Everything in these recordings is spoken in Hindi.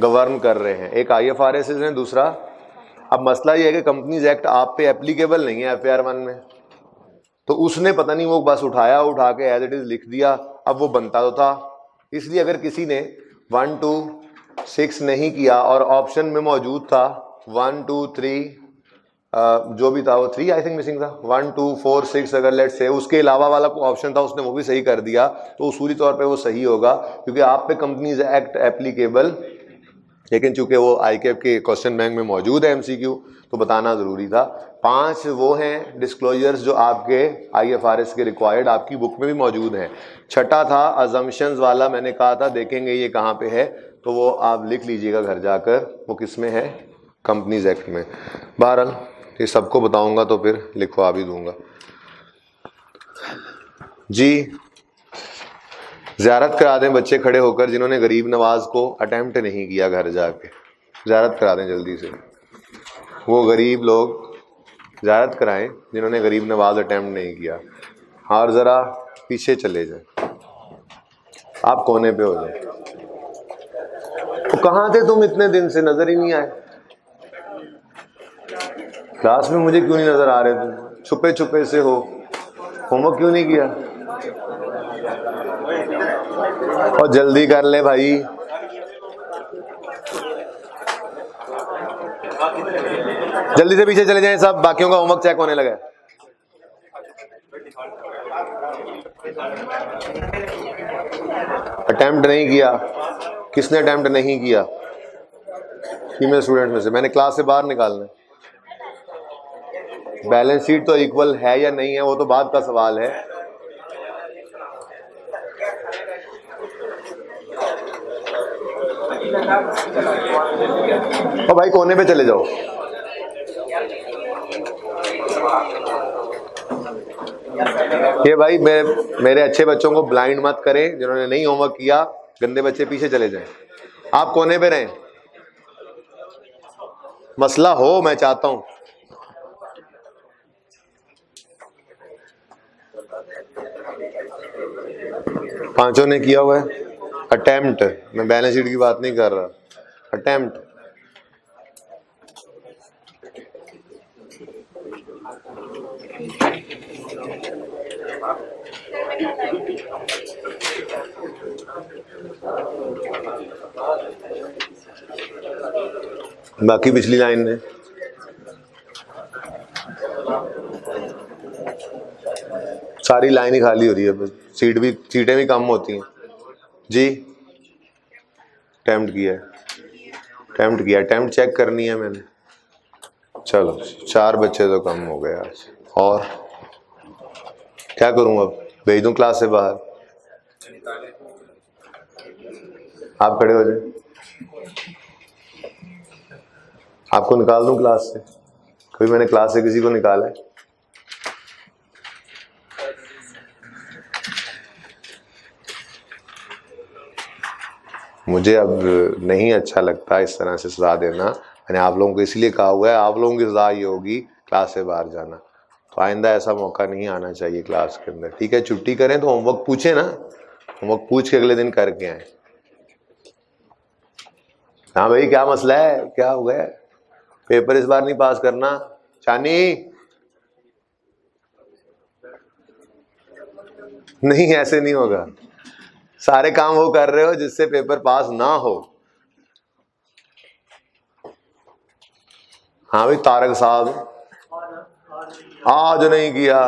गवर्न कर रहे हैं। एक IFRS है, दूसरा। अब मसला ये है कि कंपनीज एक्ट आप पे एप्लीकेबल नहीं है FAR 1 में, तो उसने पता नहीं वो बस उठा के एज इट इज लिख दिया। अब वो बनता तो था, इसलिए अगर किसी ने 1 2 6 नहीं किया और ऑप्शन में मौजूद था 1 2 3 जो भी था, वो 3 आई थिंक मिसिंग था, 1 2 4 6 अगर लेट्स से उसके अलावा वाला ऑप्शन था उसने वो भी सही कर दिया, तो उसूली तौर पे वो सही होगा क्योंकि आप पे कंपनीज एक्ट एप्लीकेबल। लेकिन चूंकि वो ICAP के क्वेश्चन बैंक में मौजूद है MCQ, तो बताना जरूरी था। 5 वो हैं डिस्क्लोजर्स जो आपके IFRS के रिक्वायर्ड आपकी बुक में भी मौजूद हैं। छठा था अजम्पशंस वाला, मैंने कहा था देखेंगे ये कहाँ पे है, तो वो आप लिख लीजिएगा घर जाकर, वो किस में है, कंपनीज एक्ट में। बहरहाल ये सबको बताऊंगा तो फिर लिखवा भी दूंगा जी। ज़ियारत करा दें बच्चे खड़े होकर जिन्होंने गरीब नवाज को अटेम्प्ट नहीं किया, घर जाके ज़ियारत करा दें जल्दी से। वो गरीब लोग ज़ियारत कराएं जिन्होंने गरीब नवाज अटेम्प्ट नहीं किया। और ज़रा पीछे चले जाएं, आप कोने पे हो जाए। तो कहाँ थे तुम इतने दिन से, नजर ही नहीं आए क्लास में? मुझे क्यों नहीं नजर आ रहे तुम? छुपे छुपे से हो, होमवर्क क्यों नहीं किया? और जल्दी कर ले भाई, जल्दी से पीछे चले जाएं सब, बाकियों का होमवर्क चेक होने लगा है। अटेम्प्ट नहीं किया, किसने अटेम्प्ट नहीं किया? फीमेल स्टूडेंट में से मैंने क्लास से बाहर निकालना है। बैलेंस शीट तो इक्वल है या नहीं है वो तो बाद का सवाल है। और भाई कोने पे चले जाओ। ये भाई मेरे अच्छे बच्चों को ब्लाइंड मत करें, जिन्होंने नहीं होमवर्क किया गंदे बच्चे पीछे चले जाएं। आप कोने पे रहें, मसला हो मैं चाहता हूं। पांचों ने किया हुआ है अटेम्प्ट, मैं बैलेंस शीट की बात नहीं कर रहा, अटेम्प्ट। बाकी पिछली लाइन में सारी लाइन ही खाली हो रही है, सीटें भी कम होती हैं जी। अटेम्प्ट किया है, अटेम्प्ट चेक करनी है मैंने। चलो 4 बच्चे तो कम हो गए आज। और क्या करूं अब, भेज दूं क्लास से बाहर? आप खड़े हो जाए, आपको निकाल दूं क्लास से? कभी मैंने क्लास से किसी को निकाला है? मुझे अब नहीं अच्छा लगता इस तरह से सजा देना। मैंने आप लोगों को इसलिए कहा हुआ है, आप लोगों की सजा ये होगी क्लास से बाहर जाना। तो आइंदा ऐसा मौका नहीं आना चाहिए क्लास के अंदर, ठीक है? छुट्टी करें तो होमवर्क पूछे ना, होमवर्क पूछ के अगले दिन करके आए। हाँ भाई क्या मसला है, क्या हो गया? पेपर इस बार नहीं पास करना? चानी नहीं, ऐसे नहीं होगा। सारे काम वो कर रहे हो जिससे पेपर पास ना हो। हाँ भाई तारक साहब, आज नहीं किया,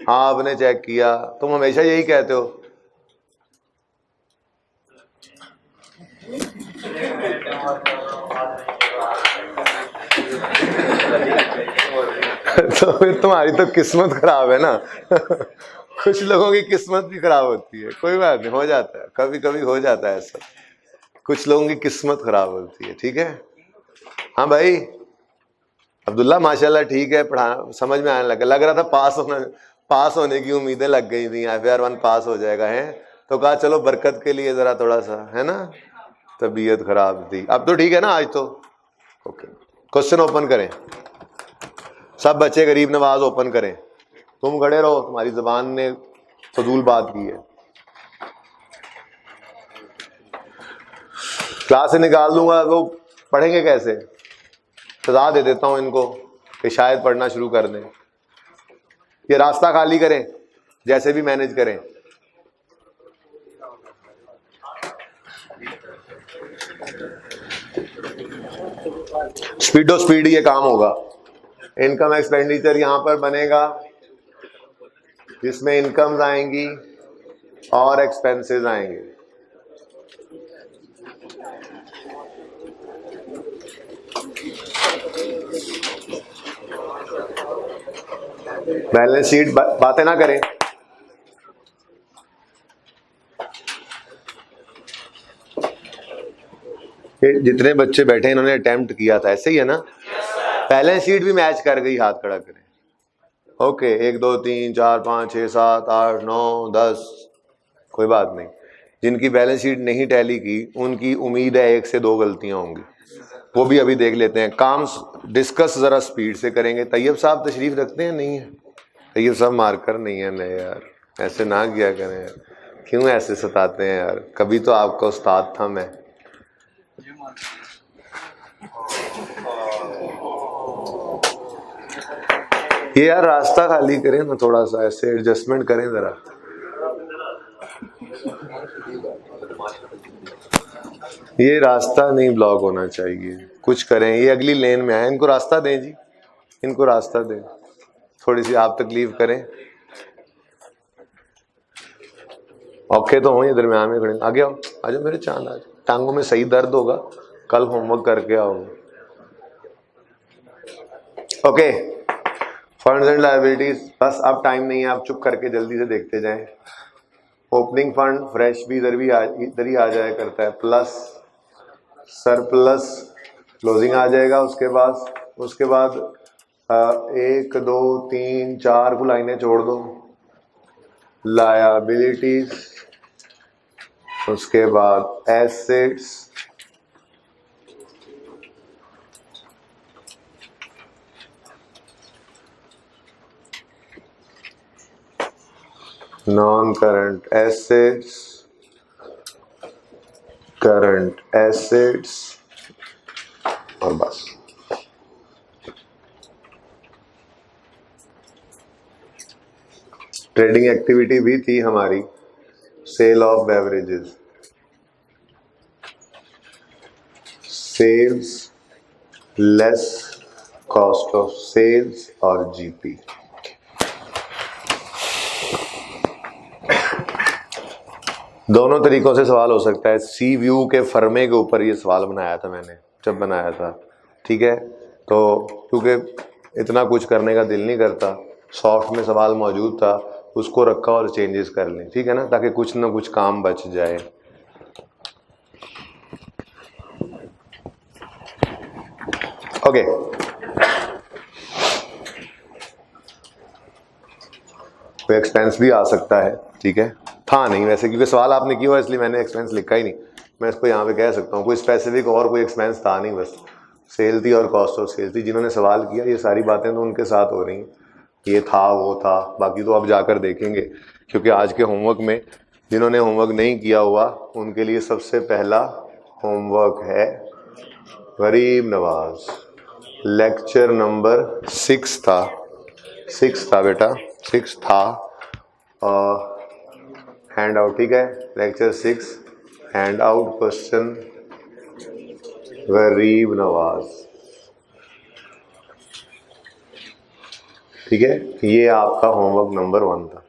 आपने चेक किया, तुम हमेशा यही कहते हो। तो फिर तुम्हारी तो किस्मत खराब है ना। कुछ लोगों की किस्मत भी खराब होती है, कोई बात नहीं, हो जाता है, कभी कभी हो जाता है ऐसा, कुछ लोगों की किस्मत खराब होती है, ठीक है? हाँ भाई अब्दुल्ला माशाल्लाह ठीक है, पढ़ा समझ में आने लग रहा था, पास होने की उम्मीदें लग गई थी, FAR 1 पास हो जाएगा है, तो कहा चलो बरकत के लिए जरा थोड़ा सा, है ना? तबीयत खराब थी, अब तो ठीक है ना आज तो? ओके, क्वेश्चन ओपन करें सब बच्चे, गरीब नवाज ओपन करें। तुम खड़े रहो, तुम्हारी जबान ने फजूल बात की है। क्लास से निकाल दूंगा तो पढ़ेंगे कैसे? सजा दे देता हूं इनको कि शायद पढ़ना शुरू कर दें। ये रास्ता खाली करें, जैसे भी मैनेज करें। स्पीडो स्पीड ये काम होगा। इनकम एक्सपेंडिचर यहां पर बनेगा जिसमें इनकम्स आएंगी और एक्सपेंसेस आएंगे। बैलेंस शीट बातें ना करें। जितने बच्चे बैठे इन्होंने अटेम्प्ट किया था, ऐसे ही है ना? बैलेंस शीट भी मैच कर गई, हाथ खड़ा करें। ओके, 1 2 3 4 5 6 7 8 9 10, कोई बात नहीं। जिनकी बैलेंस शीट नहीं टैली की उनकी उम्मीद है 1 से 2 गलतियां होंगी, वो भी अभी देख लेते हैं। काम डिस्कस जरा स्पीड से करेंगे। तैयब साहब तशरीफ रखते हैं? नहीं है तैयब साहब, मार्कर नहीं है। नहीं यार, ऐसे ना किया करें यार, क्यों ऐसे सताते हैं यार? कभी तो आपका उस्ताद था मैं। ये यार रास्ता खाली करें ना, थोड़ा सा ऐसे एडजस्टमेंट करें जरा। ये रास्ता नहीं ब्लॉक होना चाहिए, कुछ करें। ये अगली लेन में आए, इनको रास्ता दें जी, इनको रास्ता दें। थोड़ी सी आप तकलीफ करें। औखे तो हो, ये दरम्यान में खड़े। आगे आओ, आ जाओ मेरे चांद, आज टांगों में सही दर्द होगा, कल होमवर्क करके आओगे। ओके, फंड्स एंड लायबिलिटीज, बस अब टाइम नहीं है, आप चुप करके जल्दी से देखते जाएं। ओपनिंग फंड फ्रेश भी इधर ही आ जाया करता है, प्लस सरप्लस क्लोजिंग आ जाएगा। उसके बाद 1 2 3 4 को लाइनें छोड़ दो, लायबिलिटीज, उसके बाद assets, non current assets, current assets, और बस। ट्रेडिंग एक्टिविटी भी थी हमारी, sale of beverages, sales less cost of sales और जीपी। दोनों तरीकों से सवाल हो सकता है। सी व्यू के फर्मे के ऊपर ये सवाल बनाया था मैंने जब बनाया था, ठीक है? तो क्योंकि इतना कुछ करने का दिल नहीं करता, सॉफ्ट में सवाल मौजूद था, उसको रखा और चेंजेस कर लें, ठीक है ना, ताकि कुछ ना कुछ काम बच जाए। ओके, कोई एक्सपेंस भी आ सकता है, ठीक है? था नहीं वैसे, क्योंकि सवाल आपने किया हुआ इसलिए मैंने एक्सपेंस लिखा ही नहीं। मैं इसको यहाँ पे कह सकता हूँ, कोई स्पेसिफिक और कोई एक्सपेंस था नहीं, बस सेल थी और कॉस्ट ऑफ सेल थी। जिन्होंने सवाल किया ये सारी बातें तो उनके साथ हो रही हैं, ये था वो था, बाकी तो अब जाकर देखेंगे। क्योंकि आज के होमवर्क में जिन्होंने होमवर्क नहीं किया हुआ उनके लिए सबसे पहला होमवर्क है गरीब नवाज, लेक्चर नंबर 6 था, 6 था बेटा, 6 था, हैंड आउट, ठीक है? लेक्चर 6 हैंड आउट क्वेश्चन गरीब नवाज, ठीक है? ये आपका होमवर्क नंबर 1 था,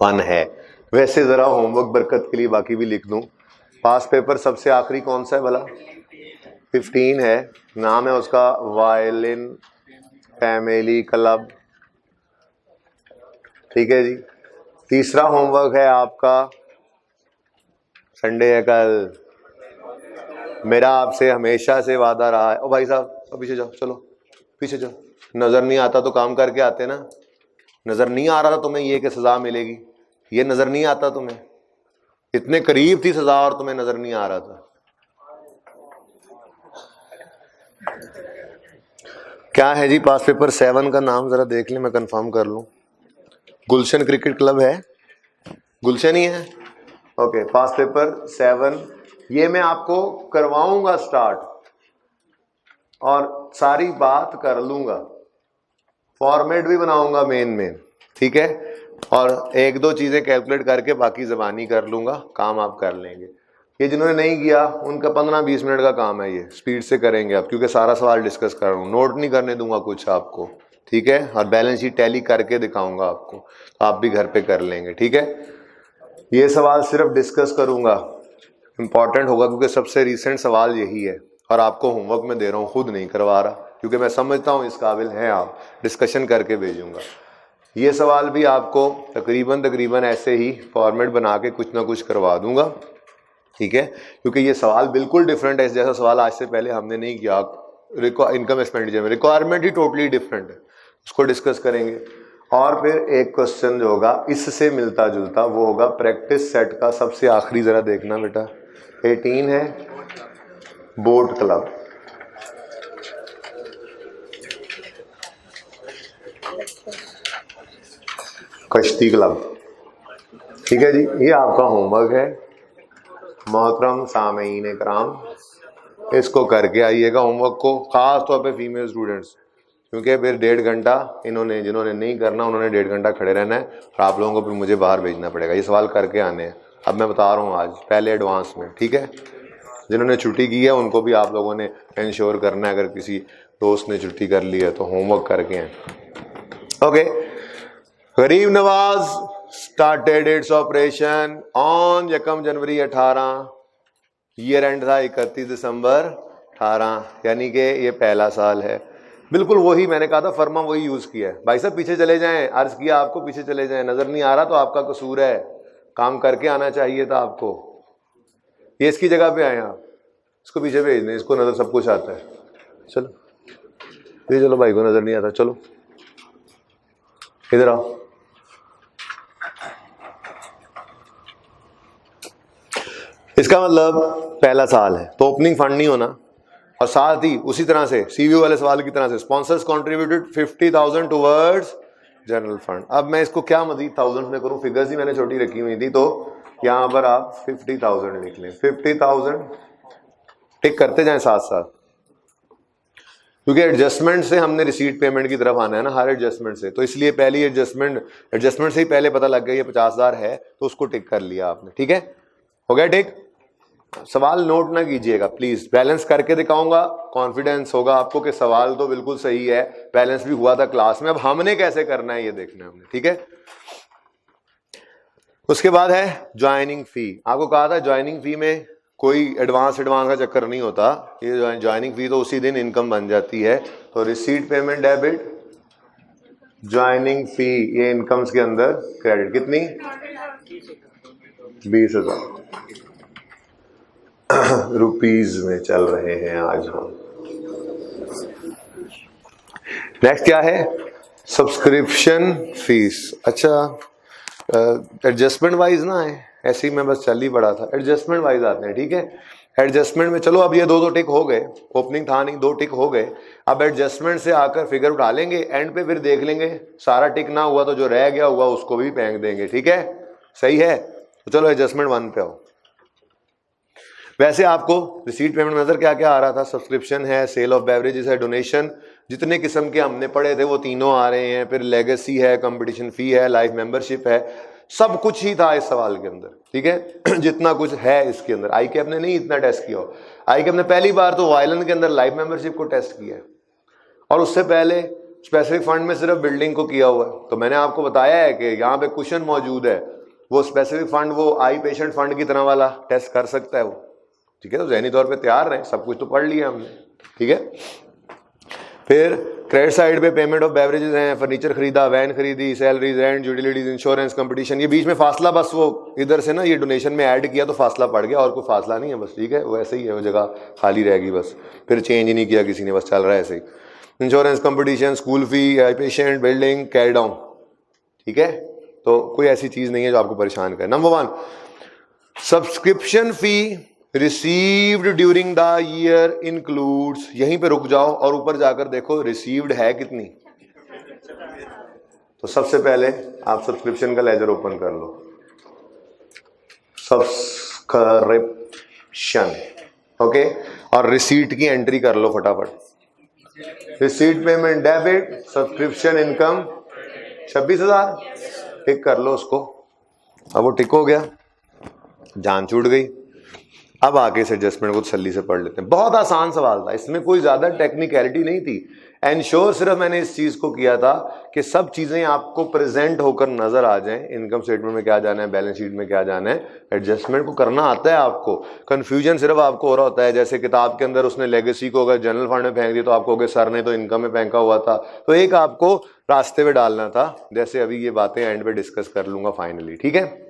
1 है। वैसे जरा होमवर्क बरकत के लिए बाकी भी लिख दूं। पास पेपर सबसे आखिरी कौन सा है भला? 15 है, नाम है उसका वायलिन फैमिली क्लब, ठीक है जी? तीसरा होमवर्क है आपका, संडे है कल, मेरा आपसे हमेशा से वादा रहा है। ओ भाई साहब पीछे जाओ, चलो पीछे जाओ। नजर नहीं आता तो काम करके आते ना। नजर नहीं आ रहा था तुम्हें ये कि सजा मिलेगी, ये नजर नहीं आता तुम्हें? इतने करीब थी सजा और तुम्हें नजर नहीं आ रहा था। क्या है जी पास पेपर 7 का नाम जरा देख लें, मैं कंफर्म कर लूं। गुलशन क्रिकेट क्लब है, गुलशन ही है? ओके, पास पेपर 7 ये मैं आपको करवाऊंगा स्टार्ट और सारी बात कर लूंगा, फॉर्मेट भी बनाऊंगा मेन, ठीक है, और एक दो चीजें कैलकुलेट करके बाकी ज़बानी कर लूंगा, काम आप कर लेंगे। ये जिन्होंने नहीं किया उनका 15-20 मिनट का काम है, ये स्पीड से करेंगे आप, क्योंकि सारा सवाल डिस्कस कर रहा हूँ, नोट नहीं करने दूंगा कुछ आपको, ठीक है, और बैलेंस शीट टैली करके दिखाऊंगा आपको, तो आप भी घर पे कर लेंगे, ठीक है। ये सवाल सिर्फ डिस्कस करूंगा, इंपॉर्टेंट होगा क्योंकि सबसे रिसेंट सवाल यही है, और आपको होमवर्क में दे रहा हूँ, खुद नहीं करवा रहा, क्योंकि मैं समझता हूँ इस काबिल हैं आप, डिस्कशन करके भेजूंगा। ये सवाल भी आपको तकरीबन ऐसे ही फॉर्मेट बना के कुछ ना कुछ करवा दूंगा, ठीक है, क्योंकि ये सवाल बिल्कुल डिफरेंट है, जैसा सवाल आज से पहले हमने नहीं किया, इनकम एक्सपेंडिचर में रिक्वायरमेंट ही टोटली डिफरेंट है, उसको डिस्कस करेंगे। और फिर एक क्वेश्चन जो होगा इससे मिलता जुलता वो होगा प्रैक्टिस सेट का, सबसे आखिरी जरा देखना बेटा, 18 है बोट क्लब, कश्ती क्लब, ठीक है जी, ये आपका होमवर्क है मोहतरम सामीन कराम, इसको करके आइएगा होमवर्क को, खास तौर पे फीमेल स्टूडेंट्स, क्योंकि फिर 1.5 घंटा इन्होंने, जिन्होंने नहीं करना उन्होंने 1.5 घंटा खड़े रहना है, और आप लोगों को फिर मुझे बाहर भेजना पड़ेगा, ये सवाल करके आने हैं। अब मैं बता रहा हूँ आज पहले एडवांस में, ठीक है, जिन्होंने छुट्टी की है उनको भी आप लोगों ने इंश्योर करना है, अगर किसी दोस्त ने छुट्टी कर ली है तो होमवर्क करके आए। ओके, गरीब Nawaz started its operation on 1 January 18, year and था 31 दिसंबर 18, यानी कि ये पहला साल है, बिल्कुल वही मैंने कहा था, फर्मा वही यूज किया है। भाई साहब पीछे चले जाएं, अर्ज किया आपको पीछे चले जाएं, नजर नहीं आ रहा तो आपका कसूर है, काम करके आना चाहिए था आपको, ये इसकी जगह पे आए आप, इसको पीछे भेज दें, इसको नजर सब कुछ आता है, चलो ये चलो, भाई को नजर नहीं आता, चलो इधर आओ। इसका मतलब पहला साल है तो ओपनिंग फंड नहीं होना, और साथ ही उसी तरह से सीवीओ वाले सवाल की तरह से sponsors contributed 50,000 towards general fund. अब मैं इसको क्या मजीद थाउजेंड में करूं, फिगर्स ही मैंने छोटी रखी हुई थी, तो यहां पर आप 50,000 लिख लें, 50,000 टिक करते जाएं साथ साथ, क्योंकि एडजस्टमेंट से हमने रिसीट पेमेंट की तरफ आना है ना, हर एडजस्टमेंट से, तो इसलिए पहली एडजस्टमेंट से ही पहले पता लग गया ये 50,000 है, तो उसको टिक कर लिया आपने, ठीक है, हो गया टिक। सवाल नोट ना कीजिएगा प्लीज, बैलेंस करके दिखाऊंगा, कॉन्फिडेंस होगा आपको कि सवाल तो बिल्कुल सही है, बैलेंस भी हुआ था क्लास में, अब हमने कैसे करना है ये देखना है हमने, ठीक है। उसके बाद है ज्वाइनिंग फी, आपको कहा था ज्वाइनिंग फी में कोई एडवांस का चक्कर नहीं होता, ये ज्वाइनिंग फी तो उसी दिन इनकम बन जाती है, तो रिसीट पेमेंट डेबिट, ज्वाइनिंग फी ये इनकम्स के अंदर क्रेडिट, कितनी 20,000 रुपीज में चल रहे हैं आज हम। नेक्स्ट क्या है, सब्सक्रिप्शन फीस, अच्छा एडजस्टमेंट वाइज ना है, ऐसे ही मैं बस चल ही पड़ा था, एडजस्टमेंट वाइज आते हैं, ठीक है। एडजस्टमेंट में चलो अब ये दो टिक हो गए, ओपनिंग था नहीं, 2 टिक हो गए, अब एडजस्टमेंट से आकर फिगर उठा लेंगे, एंड पे फिर देख लेंगे, सारा टिक ना हुआ तो जो रह गया हुआ उसको भी फेंक देंगे, ठीक है, सही है। तो चलो एडजस्टमेंट 1 पे आओ। वैसे आपको रिसीट पेमेंट नजर क्या क्या आ रहा था, सब्सक्रिप्शन है, सेल ऑफ बेवरेजेस है, डोनेशन, जितने किस्म के हमने पढ़े थे वो तीनों आ रहे हैं, फिर लेगेसी है, कंपटीशन फी है, लाइफ मेंबरशिप है, सब कुछ ही था इस सवाल के अंदर, ठीक है। जितना कुछ है इसके अंदर, आई कैप ने नहीं इतना टेस्ट किया, आई कैप ने पहली बार तो वायलन के अंदर लाइफ मेंबरशिप को टेस्ट किया है, और उससे पहले स्पेसिफिक फंड में सिर्फ बिल्डिंग को किया हुआ है। तो मैंने आपको बताया है कि यहाँ पे क्वेश्चन मौजूद है, वो स्पेसिफिक फंड वो आई पेशेंट फंड की तरह वाला टेस्ट कर सकता है वो, ठीक है। तो ज़हनी तौर पे तैयार रहें, सब कुछ तो पढ़ लिया हमने, ठीक है। फिर क्रेडिट साइड पे पेमेंट ऑफ बेवरेजेस हैं, फर्नीचर खरीदा, वैन खरीदी, salaries, rent, utilities, insurance, competition, ये बीच में फासला बस वो इधर से ना ये डोनेशन में ऐड किया तो फासला पड़ गया, और कोई फासला नहीं है बस, ठीक है, वो ऐसे ही है, वो जगह खाली रहेगी बस, फिर चेंज ही नहीं किया किसी ने, बस चल रहा है ऐसे ही। Insurance, competition, school fee, patient, building, carry down, ठीक है। तो कोई ऐसी चीज नहीं है जो आपको परेशान करे। Number 1, subscription fee received during the year includes, यहीं पे रुक जाओ और ऊपर जाकर देखो रिसीव्ड है कितनी। तो सबसे पहले आप सब्सक्रिप्शन का लेजर ओपन कर लो, ओके, और रिसीट की एंट्री कर लो फटाफट। Receipt payment debit, subscription income 26,000, टिक कर लो उसको। अब वो टिक हो गया, जान छूट गई। अब आगे इस एडजस्टमेंट को तसल्ली से पढ़ लेते हैं। बहुत आसान सवाल था, इसमें कोई ज्यादा टेक्निकलिटी नहीं थी। एंश्योर सिर्फ मैंने इस चीज को किया था कि सब चीजें आपको प्रेजेंट होकर नजर आ जाएं। इनकम स्टेटमेंट में क्या जाना है, बैलेंस शीट में क्या जाना है, एडजस्टमेंट को करना आता है आपको। कंफ्यूजन सिर्फ आपको हो रहा होता है, जैसे किताब के अंदर उसने लेगेसी को अगर जनरल फंड में फेंक दी तो आपको सर ने तो इनकम में फेंका हुआ था, तो एक आपको रास्ते पे डालना था। जैसे अभी ये बातें एंड पे डिस्कस कर लूंगा फाइनली, ठीक है।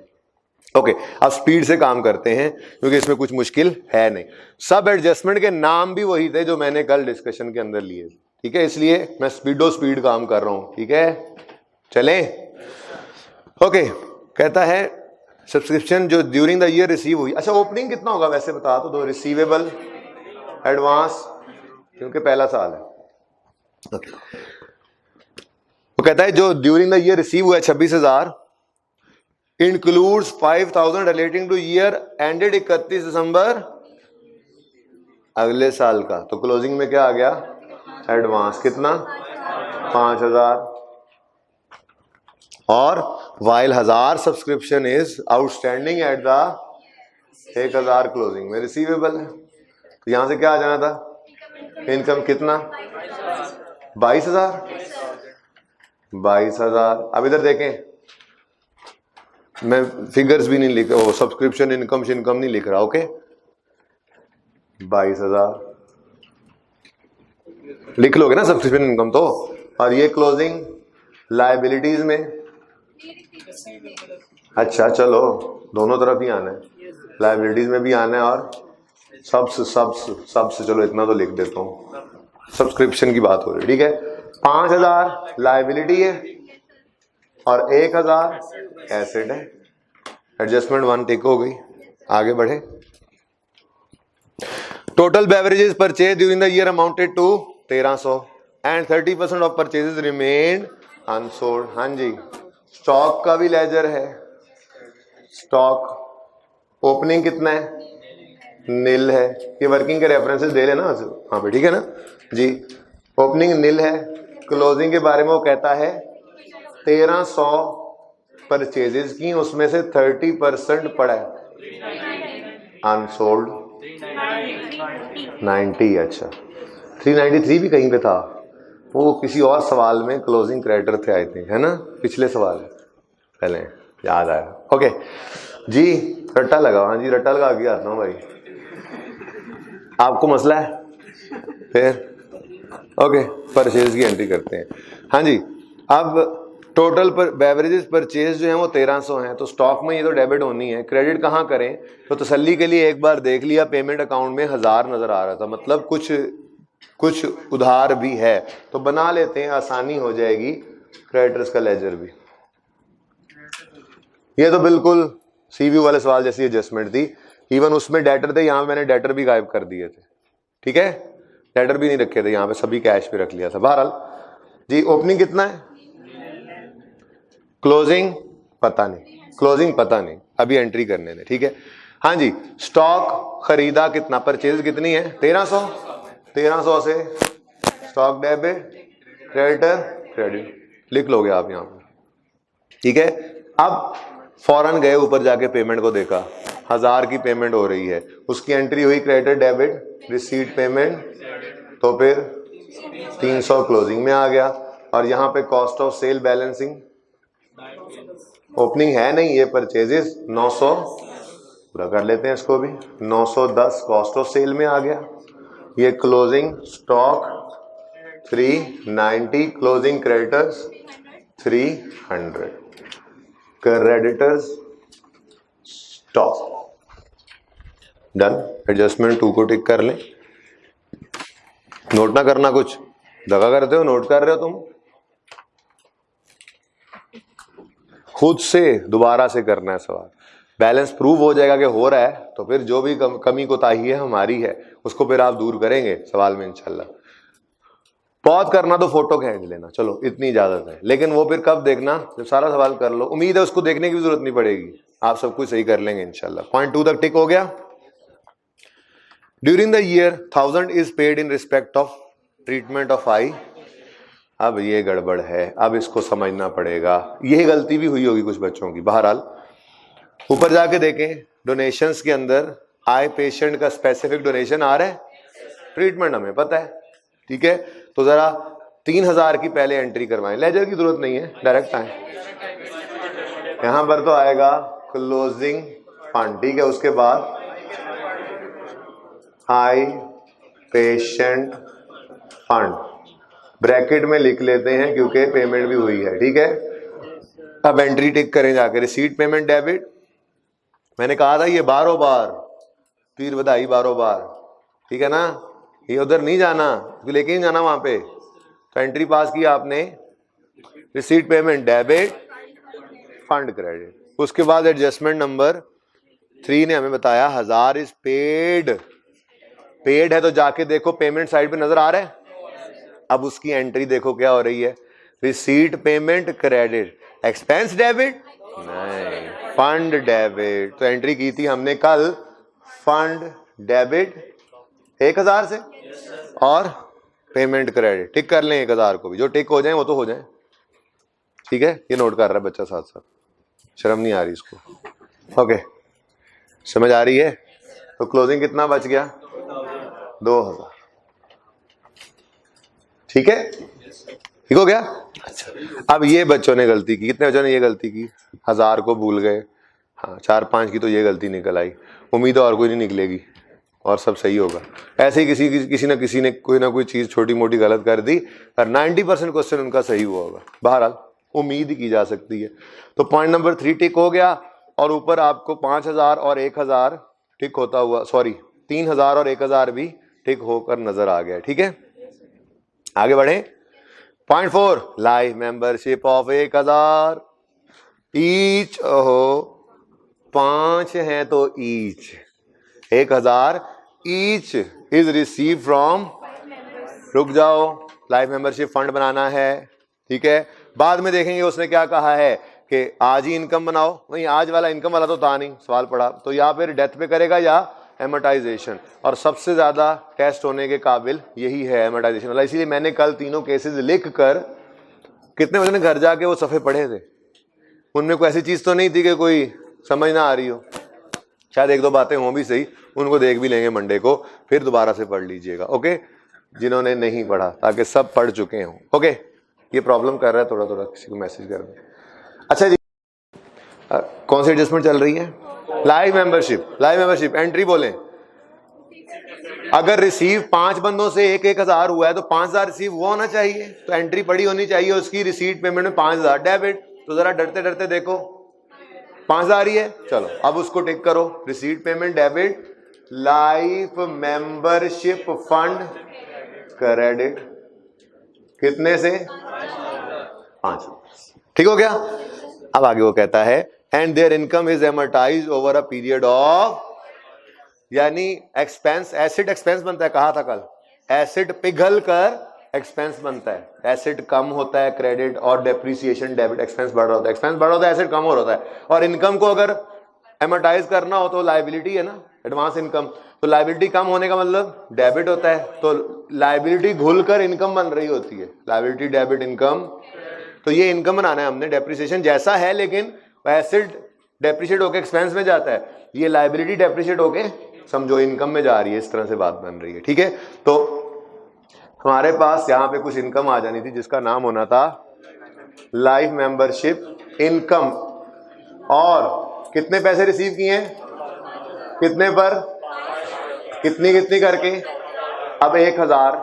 ओके, अब स्पीड से काम करते हैं क्योंकि इसमें कुछ मुश्किल है नहीं। सब एडजस्टमेंट के नाम भी वही थे जो मैंने कल डिस्कशन के अंदर लिए, ठीक है, इसलिए मैं स्पीड काम कर रहा हूं, ठीक है। चलें, ओके। कहता है सब्सक्रिप्शन जो ड्यूरिंग द ईयर रिसीव हुई। अच्छा, ओपनिंग कितना होगा वैसे बता तो दो, रिसीवेबल, एडवांस, क्योंकि पहला साल है। okay. तो कहता है जो ड्यूरिंग द ईयर रिसीव हुआ है 26,000, includes 5,000 relating to year ended 31 दिसंबर अगले साल का। तो क्लोजिंग में क्या आ गया, एडवांस कितना, 5,000। और while 1,000 subscription is outstanding at the 1,000 closing में रिसीवेबल है। तो यहां से क्या आ जाना था, इनकम कितना, 22,000। 22,000। अब इधर देखें, मैं फिगर्स भी नहीं लिख रहा, सब्सक्रिप्शन इनकम नहीं लिख रहा, ओके। 22,000 लिख लोगे ना सब्सक्रिप्शन इनकम तो। और ये क्लोजिंग लायबिलिटीज में, अच्छा चलो दोनों तरफ ही आना है, लायबिलिटीज में भी आना है और सबसे चलो इतना तो लिख देता हूं, सब्सक्रिप्शन की बात हो रही है, ठीक है। 5,000 लायबिलिटी है और 1,000 एसेट है। एडजस्टमेंट 1 टिक हो गई, आगे बढ़े। Total beverages purchase during the year amounted to 1,300 and 30% of purchases remain unsold. हाँ जी, स्टॉक का भी लेजर है। स्टॉक ओपनिंग कितना है, नील है। ये वर्किंग के रेफरेंसेस दे लेना हाँ पे, ठीक है ना जी। ओपनिंग नील है। क्लोजिंग के बारे में वो कहता है 1,300 परचेजेस की, उसमें से 30% पड़ा है अनसोल्ड 90। अच्छा, 393 भी कहीं पे था, वो किसी और सवाल में क्लोजिंग क्रेडिटर थे आई थिंक, है ना, पिछले सवाल पहले याद आया। ओके जी, रट्टा लगा, हाँ जी रट्टा लगा के आता हूँ भाई, आपको मसला है फिर। ओके, परचेज की एंट्री करते हैं। हाँ जी, अब टोटल पर बेवरेजेस परचेज जो है वो 1,300 हैं, तो स्टॉक में ये तो डेबिट होनी है। क्रेडिट कहाँ करें, तो तसल्ली के लिए एक बार देख लिया, पेमेंट अकाउंट में 1,000 नजर आ रहा था, मतलब कुछ उधार भी है, तो बना लेते हैं, आसानी हो जाएगी। क्रेडिटर्स का लेजर भी, ये तो बिल्कुल सीवी वाले सवाल जैसी एडजस्टमेंट थी। इवन उसमें डेटर थे, यहां मैंने डेटर भी गायब कर दिए थे, ठीक है, डेटर भी नहीं रखे थे यहां पे, सभी कैश पे रख लिया था। बहरहाल जी, ओपनिंग कितना है, क्लोजिंग पता नहीं, अभी एंट्री करने दें, ठीक है। हाँ जी, स्टॉक खरीदा कितना, परचेज कितनी है 1,300 से स्टॉक डेबिट, क्रेडिटर क्रेडिट लिख लोगे आप यहां पर, ठीक है। अब फौरन गए ऊपर जाके पेमेंट को देखा, 1,000 की पेमेंट हो रही है, उसकी एंट्री हुई क्रेडिटर डेबिट रिसीट पेमेंट, तो फिर 300 क्लोजिंग में आ गया। और यहां पे cost of sale balancing, opening है नहीं, ये परचेजेस 900, पूरा कर लेते हैं इसको भी, 910 कॉस्ट ऑफ सेल में आ गया। ये closing stock 390, closing creditors 300, creditors stock done. Adjustment 2 को टिक कर लें। नोट ना करना, कुछ दगा करते हो, नोट कर रहे हो तुम, खुद से दोबारा से करना है सवाल। बैलेंस प्रूव हो जाएगा कि हो रहा है, तो फिर जो भी कमी कोताही है हमारी है, उसको फिर आप दूर करेंगे सवाल में इंशाल्लाह। पॉज करना तो फोटो खींच लेना, चलो इतनी इजाजत है, लेकिन वो फिर कब देखना, जब सारा सवाल कर लो। उम्मीद है उसको देखने की जरूरत नहीं पड़ेगी, आप सब कुछ सही कर लेंगे इंशाल्लाह। पॉइंट 2 तक टिक हो गया। During the year 1000 is paid in respect of treatment of eye. अब ये गड़बड़ है, अब इसको समझना पड़ेगा, यही गलती भी हुई होगी कुछ बच्चों की। बहरहाल ऊपर जाके देखें डोनेशंस के अंदर आई पेशेंट का स्पेसिफिक डोनेशन आ रहा है, ट्रीटमेंट हमें पता है, ठीक है। तो जरा 3000 की पहले एंट्री करवाएं, लेजर की जरूरत नहीं है, डायरेक्ट आए। यहां पर तो आएगा क्लोजिंग फंड, ठीक है। उसके बाद आई पेशेंट फंड ब्रैकेट में लिख लेते हैं क्योंकि पेमेंट भी हुई है, ठीक है। अब एंट्री टिक करें जाकर, रिसीट पेमेंट डेबिट। मैंने कहा था ये बारों बार, पीर बधाई बारों बार, ठीक है ना। ये उधर नहीं जाना, लेके नहीं जाना वहां पे। तो एंट्री पास की आपने, receipt payment debit, fund credit. उसके बाद एडजस्टमेंट नंबर 3 ने हमें बताया 1000 इज पेड। पेड है तो जाके देखो पेमेंट साइड पे नजर आ रहा है। अब उसकी एंट्री देखो क्या हो रही है, receipt payment credit, expense debit नहीं, फंड डेबिट। तो एंट्री की थी हमने कल फंड डेबिट 1000 से और पेमेंट क्रेडिट। टिक कर लें 1000 को भी, जो टिक हो जाए वो तो हो जाए, ठीक है। ये नोट कर रहा है बच्चा साथ साथ, शर्म नहीं आ रही इसको। ओके, समझ आ रही है। तो क्लोजिंग कितना बच गया, 2000, ठीक है, ठीक हो गया। अच्छा, अब ये बच्चों ने गलती की, कितने बच्चों ने ये गलती की, 1000 को भूल गए। हाँ, 4-5 की तो ये गलती निकल आई, उम्मीद और कोई नहीं निकलेगी और सब सही होगा। ऐसे ही किसी न किसी ने कोई ना कोई चीज छोटी मोटी गलत कर दी, पर 90% क्वेश्चन उनका सही हुआ होगा। बहरहाल उम्मीद ही की जा सकती है। तो पॉइंट नंबर 3 टिक हो गया, और ऊपर आपको 5000 और 1000 टिक होता हुआ, सॉरी 3000 और 1000 भी टिक होकर नजर आ गया, ठीक है। आगे बढ़े। Point 4, live membership of 1000 each. ओहो, 5 हैं तो each 1000 each is receive from, रुक जाओ, लाइफ मेंबरशिप फंड बनाना है, ठीक है। बाद में देखेंगे उसने क्या कहा है कि आज ही इनकम बनाओ, नहीं आज वाला इनकम वाला तो था नहीं, सवाल पड़ा। तो या फिर डेथ पे करेगा या एमोटाइजेशन, और सबसे ज्यादा टेस्ट होने के काबिल यही है एमोटाइजेशन वाला। इसीलिए मैंने कल तीनों केसेस लिख कर, कितने बच्चों ने घर जाके वो सफ़े पढ़े थे, उनमें कोई ऐसी चीज तो नहीं थी कि कोई समझ ना आ रही हो। शायद 1-2 बातें हों भी सही, उनको देख भी लेंगे मंडे को, फिर दोबारा से पढ़ लीजिएगा, ओके, जिन्होंने नहीं पढ़ा, ताकि सब पढ़ चुके हों, ओके। ये प्रॉब्लम कर रहा है थोड़ा थोड़ा, किसी को मैसेज कर दें। अच्छा जी, कौन सी एडजस्टमेंट चल रही है, live membership. Live membership entry बोलें, अगर रिसीव 5 बंदों से 1000 हुआ है तो 5000 रिसीव हुआ होना चाहिए, तो एंट्री पड़ी होनी चाहिए उसकी, रिसीट पेमेंट में 5000 डेबिट। तो जरा डरते डरते देखो 5000 ही है, चलो अब उसको टिक करो, receipt payment debit, life membership fund credit, कितने से 5, ठीक हो गया। अब आगे वो कहता है and their income is amortised over a period of, यानी एक्सपेंस, एसिड एक्सपेंस बनता है, कहा था कल, एसिड पिघल कर एक्सपेंस बनता है, एसिड कम होता है क्रेडिट, और डेप्रिसिएशन डेबिट, एक्सपेंस बढ़ रहा होता है, एक्सपेंस बढ़ रहा होता है, एसिड कम हो रहा होता है। और इनकम को अगर एमोर्टाइज करना हो तो लायबिलिटी है ना, एडवांस इनकम, तो लायबिलिटी कम होने का मतलब डेबिट होता है, तो लायबिलिटी घुलकर इनकम बन रही होती है, लायबिलिटी डेबिट इनकम। तो ये इनकम बनाना है हमने, डेप्रिसिएशन जैसा है, लेकिन एसिड डेप्रिशिएट होकर एक्सपेंस में जाता है, ये लायबिलिटी डेप्रिशिएट होके समझो इनकम में जा रही है, इस तरह से बात बन रही है, ठीक है। तो हमारे पास यहाँ पे कुछ इनकम आ जानी थी जिसका नाम होना था लाइफ मेंबरशिप इनकम, और कितने पैसे रिसीव किए हैं, कितने पर, कितनी कितनी करके, अब 1000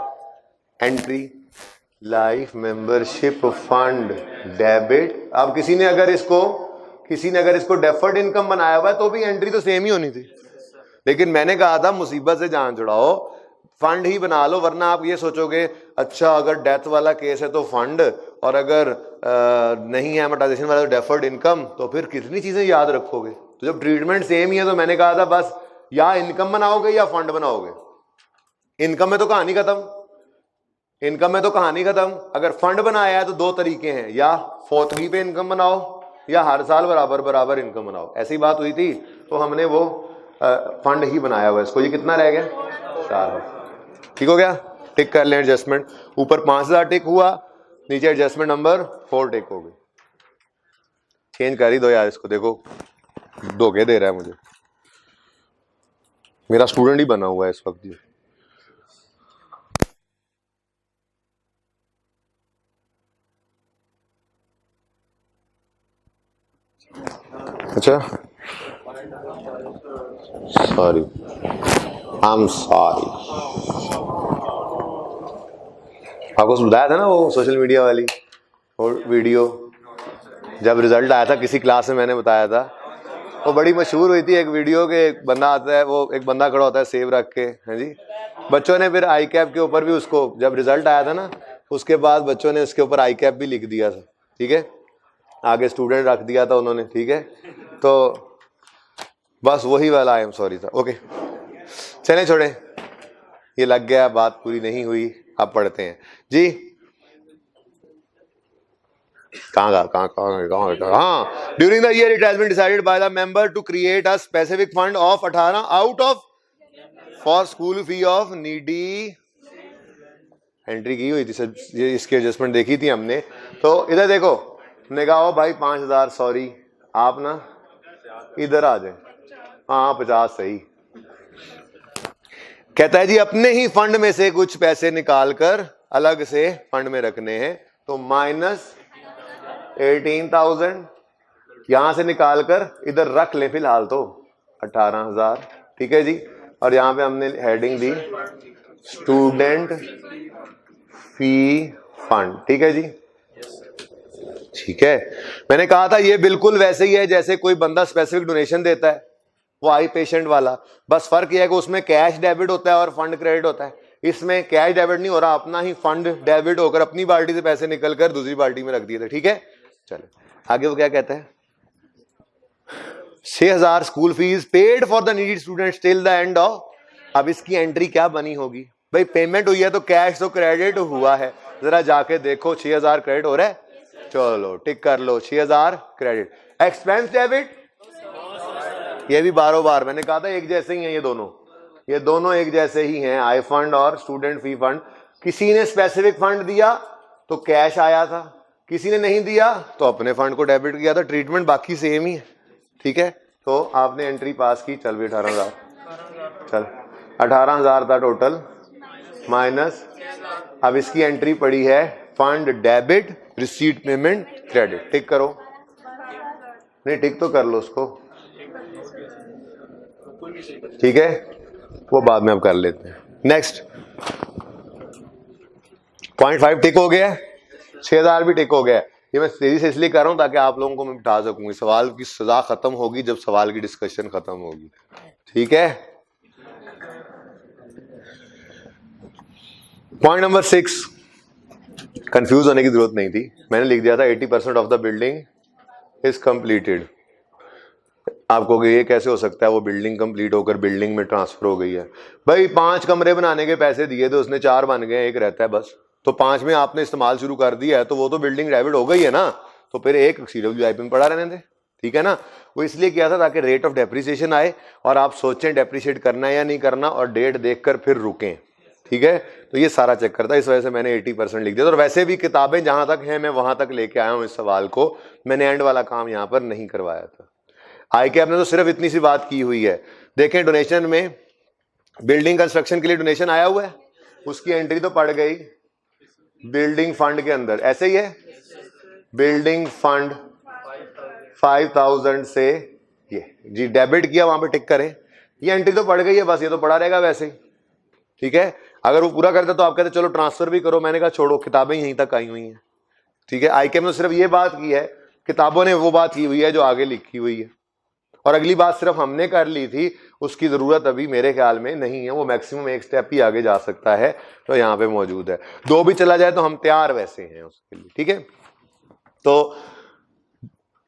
entry life membership fund debit. अब किसी ने अगर इसको डेफर्ड इनकम बनाया हुआ है तो भी एंट्री तो सेम ही होनी थी, लेकिन मैंने कहा था मुसीबत से जान छुड़ाओ, फंड ही बना लो, वरना आप ये सोचोगे अच्छा अगर डेथ वाला केस है तो फंड, और अगर नहीं है एमोर्टाइजेशन वाला तो डेफर्ड इनकम, तो फिर कितनी चीजें याद रखोगे। तो जब ट्रीटमेंट सेम ही है तो मैंने कहा था बस या इनकम बनाओगे या फंड बनाओगे। इनकम में तो कहानी खत्म, इनकम में तो कहानी खत्म। अगर फंड बनाया है तो 2 तरीके हैं, या फौतगी पे इनकम बनाओ या हर साल बराबर बराबर इनकम बनाओ। ऐसी बात हुई थी तो हमने वो फंड ही बनाया हुआ है इसको। ये कितना रह गया, 4 ठीक हो गया, टिक कर लें एडजस्टमेंट, ऊपर 5000 टिक हुआ, नीचे एडजस्टमेंट नंबर 4 टिक हो गई। चेंज कर ही दो यार इसको, देखो धोखे दे रहा है मुझे, मेरा स्टूडेंट ही बना हुआ है इस वक्त ये। अच्छा सॉरी, आई एम सॉरी। आपको बताया था ना वो सोशल मीडिया वाली और वीडियो, जब रिजल्ट आया था किसी क्लास में मैंने बताया था, वो बड़ी मशहूर हुई थी एक वीडियो के, एक बंदा आता है, वो एक बंदा खड़ा होता है सेब रख के, हैं जी, बच्चों ने फिर आई कैप के ऊपर भी उसको, जब रिजल्ट आया था ना उसके बाद बच्चों ने उसके ऊपर आई कैप भी लिख दिया था, ठीक है, आगे स्टूडेंट रख दिया था उन्होंने, ठीक है, तो बस वही वाला आई एम सॉरी था। ओके चलें छोड़े, ये लग गया, बात पूरी नहीं हुई, अब पढ़ते हैं जी। हाँ, during the year it has been decided by the member to create a specific fund of 18 out of for school fee of needy, entry की हुई थी सर, ये इसकी एडजस्टमेंट देखी थी हमने, तो इधर देखो, हमने कहा ओ भाई 5000 सॉरी, आप ना इधर आ जाए, हाँ 50 सही। कहता है जी अपने ही फंड में से कुछ पैसे निकालकर अलग से फंड में रखने हैं, तो माइनस 18,000 यहां से निकालकर इधर रख ले फिलहाल तो 18,000, ठीक है जी, और यहां पे हमने हेडिंग दी स्टूडेंट फी फंड, ठीक है जी, ठीक है। मैंने कहा था ये बिल्कुल वैसे ही है जैसे कोई बंदा स्पेसिफिक डोनेशन देता है, वो आई पेशेंट वाला, बस फर्क यह है कि उसमें कैश डेबिट होता है और फंड क्रेडिट होता है, इसमें कैश डेबिट नहीं हो रहा, अपना ही फंड डेबिट होकर अपनी बाल्टी से पैसे निकलकर दूसरी बाल्टी में रख दिए थे, ठीक है। चलो आगे वो क्या कहता है, 6,000 school fees paid for the needed students till the end of, अब इसकी एंट्री क्या बनी होगी भाई, पेमेंट हुई है तो कैश तो क्रेडिट हुआ है, जरा जाके देखो 6,000 क्रेडिट हो रहा है, चलो टिक कर लो 6,000 क्रेडिट। एक्सपेंस डेबिट, ये भी बारों बार मैंने कहा था एक जैसे ही हैं ये दोनों एक जैसे ही हैं, आई फंड और स्टूडेंट फी फंड। किसी ने स्पेसिफिक फंड दिया तो कैश आया था, किसी ने नहीं दिया तो अपने फंड को डेबिट किया था, ट्रीटमेंट बाकी सेम ही है, ठीक है। तो आपने एंट्री पास की, चल भी 18,000, चल 18,000 था टोटल, माइनस, अब इसकी एंट्री पड़ी है fund debit receipt payment credit, tick करो, नहीं टिक तो कर लो उसको, ठीक है, वो बाद में अब कर लेते हैं। नेक्स्ट 0.5 टिक हो गया, 6,000 भी टिक हो गया। ये मैं तेजी से इसलिए कर रहा हूं ताकि आप लोगों को मैं बिठा सकूंगी, सवाल की सजा खत्म होगी जब सवाल की डिस्कशन खत्म होगी, ठीक है। पॉइंट नंबर 6, कंफ्यूज होने की जरूरत नहीं थी, मैंने लिख दिया था 80% of the building is completed. आपको ये कैसे हो सकता है वो बिल्डिंग कंप्लीट होकर बिल्डिंग में ट्रांसफर हो गई है, भाई 5 कमरे बनाने के पैसे दिए थे उसने, 4 बन गए, 1 रहता है बस, तो 5 में आपने इस्तेमाल शुरू कर दिया है तो वो तो बिल्डिंग डेबिट हो गई है ना, तो फिर एक CWIP में पड़ा रहने दे, ठीक है ना। वो इसलिए किया था ताकि रेट ऑफ डेप्रिसिएशन आए और आप सोचें डेप्रिशिएट करना है या नहीं करना, और डेट देखकर फिर रुकें, ठीक है। तो ये सारा चेक करता है, इस वजह से मैंने 80% लिख दिया। और वैसे भी किताबें जहां तक हैं मैं वहां तक लेके आया हूं इस सवाल को, मैंने एंड वाला काम यहां पर नहीं करवाया था। आई कैप ने तो सिर्फ इतनी सी बात की हुई है, देखें डोनेशन में बिल्डिंग कंस्ट्रक्शन के लिए डोनेशन आया हुआ है, उसकी एंट्री तो पड़ गई बिल्डिंग फंड के अंदर, ऐसे ही है, बिल्डिंग फंड 5,000 से ये जी डेबिट किया, वहां पे टिक करें, ये एंट्री तो पड़ गई है, बस ये तो पड़ा रहेगा वैसे ही, ठीक है। अगर वो पूरा करता तो आप कहते चलो ट्रांसफर भी करो, मैंने कहा छोड़ो किताबें यहीं तक आई हुई हैं, ठीक है। आई कैप ने सिर्फ ये बात की है, किताबों ने वो बात की हुई है जो आगे लिखी हुई है, और अगली बात सिर्फ हमने कर ली थी, उसकी जरूरत अभी मेरे ख्याल में नहीं है, वो मैक्सिमम एक स्टेप ही आगे जा सकता है, तो यहाँ पे मौजूद है। 2 भी चला जाए तो हम तैयार वैसे हैं उसके लिए, ठीक है। तो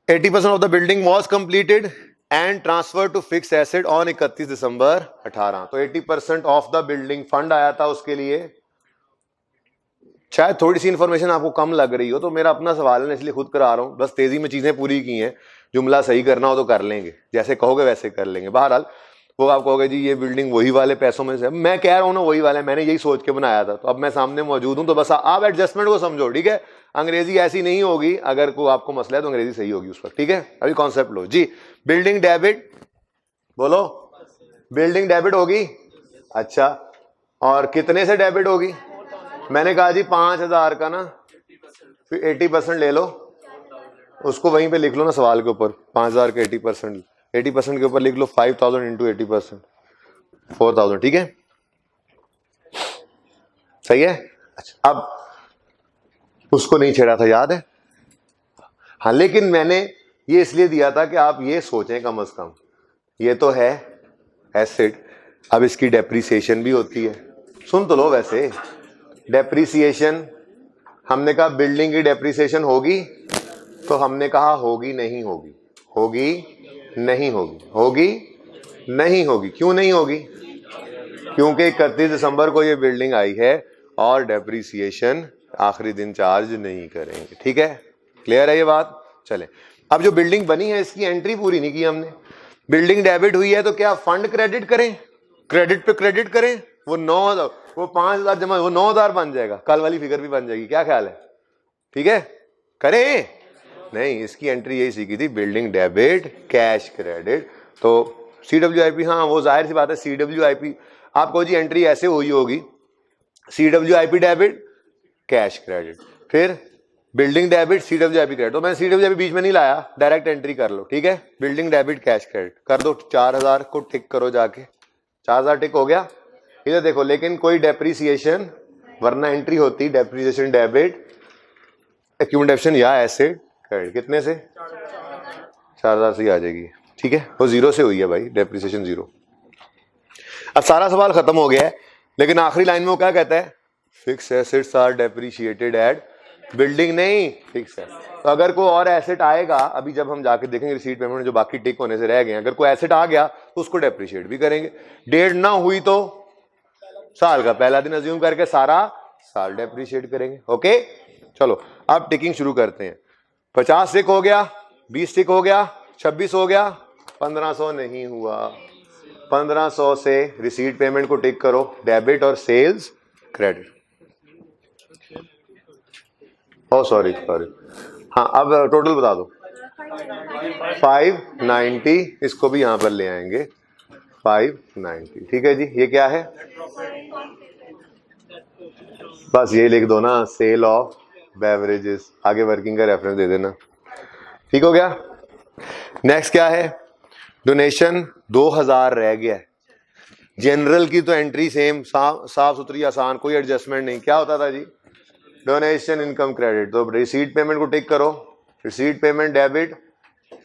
80% of the building was completed and transfer to fix asset on 31 December 18, तो 80% ऑफ द बिल्डिंग फंड आया था उसके लिए। शायद थोड़ी सी इंफॉर्मेशन आपको कम लग रही हो, तो मेरा अपना सवाल है इसलिए खुद करा रहा हूं, बस तेजी में चीजें पूरी की हैं, जुमला सही करना हो तो कर लेंगे, जैसे कहोगे वैसे कर लेंगे। बहरहाल वो आप कहोगे जी ये बिल्डिंग वही वाले पैसों में से, मैं कह रहा हूँ ना वही वाला है, मैंने यही सोच के बनाया था, तो अब मैं सामने मौजूद हूँ, तो बस आप एडजस्टमेंट को समझो, ठीक है। अंग्रेजी ऐसी नहीं होगी, अगर कोई आपको मसला है तो अंग्रेजी सही होगी उस पर, ठीक है। अभी कॉन्सेप्ट लो जी। बिल्डिंग डेबिट, बोलो बिल्डिंग डेबिट होगी, अच्छा, और कितने से डेबिट होगी? मैंने कहा जी 5,000 का ना, फिर 80% ले लो, उसको वहीं पे लिख लो ना सवाल के ऊपर, 5,000 के 80% के ऊपर लिख लो 5,000 इंटू 80%, 4,000, ठीक है, सही है। अच्छा, अब उसको नहीं छेड़ा था, याद है? हाँ, लेकिन मैंने ये इसलिए दिया था कि आप ये सोचें कम से कम, ये तो है एसेट, अब इसकी डेप्रीसिएशन भी होती है, सुन तो लो। वैसे डेप्रीसिएशन, हमने कहा बिल्डिंग की डेप्रीसिएशन होगी, तो हमने कहा होगी नहीं होगी, होगी नहीं होगी, होगी नहीं होगी। क्यों नहीं होगी? क्योंकि 31 दिसंबर को ये बिल्डिंग आई है और डेप्रीसिएशन आखिरी दिन चार्ज नहीं करेंगे, ठीक है, क्लियर है ये बात? चले, अब जो बिल्डिंग बनी है इसकी एंट्री पूरी नहीं की हमने, बिल्डिंग डेबिट हुई है, तो क्या फंड क्रेडिट करें? क्रेडिट पे क्रेडिट करें, वो 9,000, वो 5,000 जमा, वो 9,000 बन जाएगा, कल वाली फिगर भी बन जाएगी, क्या ख्याल है? ठीक है, करें? नहीं, इसकी एंट्री यही सीखी थी, बिल्डिंग डेबिट कैश क्रेडिट। तो CWIP, हाँ वो जाहिर सी बात है, CWIP आपको जी एंट्री ऐसे हुई होगी, CWIP डेबिट कैश क्रेडिट, फिर बिल्डिंग डेबिट CWIP क्रेडिट। तो मैं CWIP बीच में नहीं लाया, डायरेक्ट एंट्री कर लो, ठीक है। बिल्डिंग डेबिट कैश क्रेडिट कर दो, 4,000 को टिक करो जाके, 4,000 टिक हो गया। इधर देखो, लेकिन कोई डेप्रीसिएशन, वरना एंट्री होती डेप्रीसिएशन डेबिट एक्यूमुलेशन या एसेट क्रेडिट, कितने से? 4,000 से ही आ जाएगी, ठीक है, वो 0 से हुई है भाई, डेप्रीसिएशन 0। अब सारा सवाल खत्म हो गया है, लेकिन आखिरी लाइन में वो क्या कहता है? Fix assets are depreciated at building, नहीं फिक्स है। तो अगर कोई और एसेट आएगा, अभी जब हम जाके देखेंगे रिसीट पेमेंट जो बाकी टिक होने से रह गए, अगर कोई एसेट आ गया तो उसको डेप्रीशिएट भी करेंगे। डेट ना हुई तो साल का पहला दिन अज्यूम करके सारा साल डेप्रीशिएट करेंगे, ओके। चलो अब टिकिंग शुरू करते हैं। 50 टिक हो गया, 20 टिक हो गया, 26 हो गया, 1,500 नहीं हुआ। 1,500 से रिसीट पेमेंट को टिक करो, डेबिट और सेल्स क्रेडिट। ओ सॉरी, हाँ अब टोटल बता दो। 590, इसको भी यहां पर ले आएंगे, 590, ठीक है जी। ये क्या है? बस ये लिख दो ना, सेल ऑफ बेवरेजेस, आगे वर्किंग का रेफरेंस दे देना, ठीक हो गया। नेक्स्ट क्या है? डोनेशन 2,000 रह गया है। जनरल की तो एंट्री सेम, साफ सुथरी आसान, कोई एडजस्टमेंट नहीं। क्या होता था जी? Donation income credit. तो रिसीट पेमेंट को टिक करो, receipt payment debit,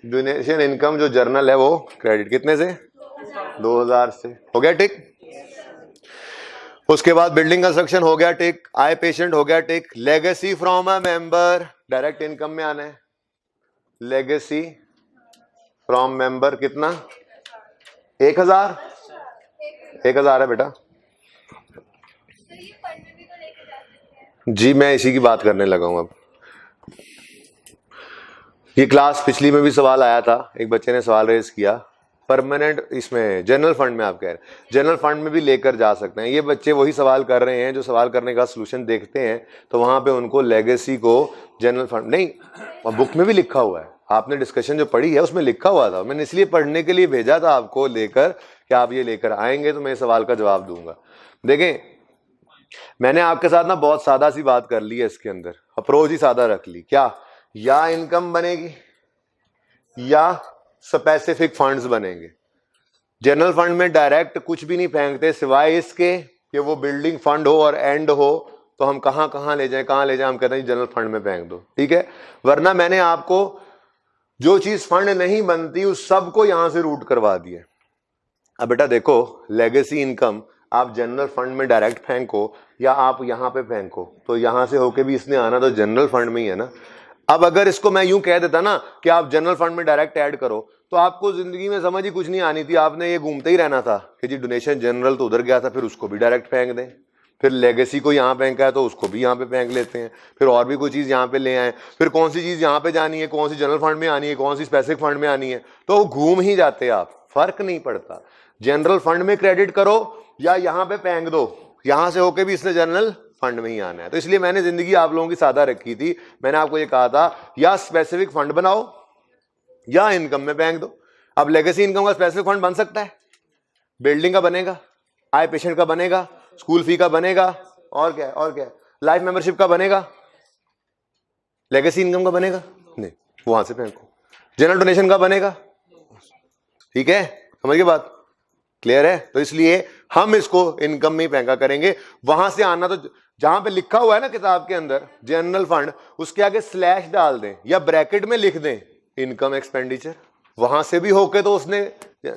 donation income जो जर्नल है वो क्रेडिट, कितने से? 2,000 से, हो गया टिक। उसके बाद बिल्डिंग कंस्ट्रक्शन हो गया टिक, आय पेशेंट हो गया tick, legacy from a member, direct income में आना है, लेगेसी फ्रॉम मेंबर कितना? 1,000, 1,000 है बेटा जी, मैं इसी की बात करने लगा हूं। अब ये क्लास पिछली में भी सवाल आया था, एक बच्चे ने सवाल रेज किया, परमानेंट इसमें जनरल फंड में, आप कह रहे हैं जनरल फंड में भी लेकर जा सकते हैं। ये बच्चे वही सवाल कर रहे हैं जो सवाल करने का सोल्यूशन देखते हैं, तो वहां पे उनको लेगेसी को जनरल फंड नहीं, बुक में भी लिखा हुआ है, आपने डिस्कशन जो पढ़ी है उसमें लिखा हुआ था, मैंने इसलिए पढ़ने के लिए भेजा था आपको लेकर, कि आप ये लेकर आएंगे तो मैं सवाल का जवाब दूंगा। देखें, मैंने आपके साथ ना बहुत सादा सी बात कर ली है, इसके अंदर अप्रोच ही सादा रख ली। क्या? या इनकम बनेगी या स्पेसिफिक फंड्स बनेंगे। जनरल फंड में डायरेक्ट कुछ भी नहीं फेंकते, सिवाय इसके कि वो बिल्डिंग फंड हो और एंड हो, तो हम कहां ले जाएं, हम कहते हैं जनरल फंड में फेंक दो, ठीक है। वरना मैंने आपको जो चीज फंड नहीं बनती उस सब को यहां से रूट करवा दिया। अब बेटा देखो, लेगेसी इनकम आप जनरल फंड में डायरेक्ट फेंको या आप यहां पे फेंको, तो यहां से होके भी इसने आना तो जनरल फंड में ही है ना। अब अगर इसको मैं यूं कह देता ना कि आप जनरल फंड में डायरेक्ट ऐड करो, तो आपको जिंदगी में समझ ही कुछ नहीं आनी थी, आपने ये घूमते ही रहना था कि जी डोनेशन जनरल तो उधर गया था, फिर उसको भी डायरेक्ट फेंक दें, फिर लेगेसी को यहाँ फेंका है तो उसको भी यहाँ पे फेंक लेते हैं, फिर और भी कोई चीज यहाँ पे ले आए, फिर कौन सी चीज यहाँ पे जानी है, कौन सी जनरल फंड में आनी है, कौन सी स्पेसिफिक फंड में आनी है, तो घूम ही जाते आप, फर्क नहीं पड़ता। जनरल फंड में क्रेडिट करो या यहां पे फेंक दो, यहां से होके भी इसने जनरल फंड में ही आना है। तो इसलिए मैंने जिंदगी आप लोगों की सादा रखी थी। मैंने आपको ये कहा था या स्पेसिफिक फंड बनाओ या इनकम में फेंक दो। अब लेगेसी इनकम का स्पेसिफिक फंड बन सकता है, बिल्डिंग का बनेगा, आई पेशेंट का बनेगा, स्कूल फी का बनेगा, और क्या और क्या, लाइफ मेंबरशिप का बनेगा। लेगेसी इनकम का बनेगा नहीं, वहां से फेंको। जनरल डोनेशन का बनेगा, ठीक है, समझ गए बात, क्लियर है। तो इसलिए हम इसको इनकम में ही फेंका करेंगे। वहां से आना तो जहां पे लिखा हुआ है ना किताब के अंदर जनरल फंड, उसके आगे स्लैश डाल दें या ब्रैकेट में लिख दें इनकम एक्सपेंडिचर, वहां से भी होके तो उसने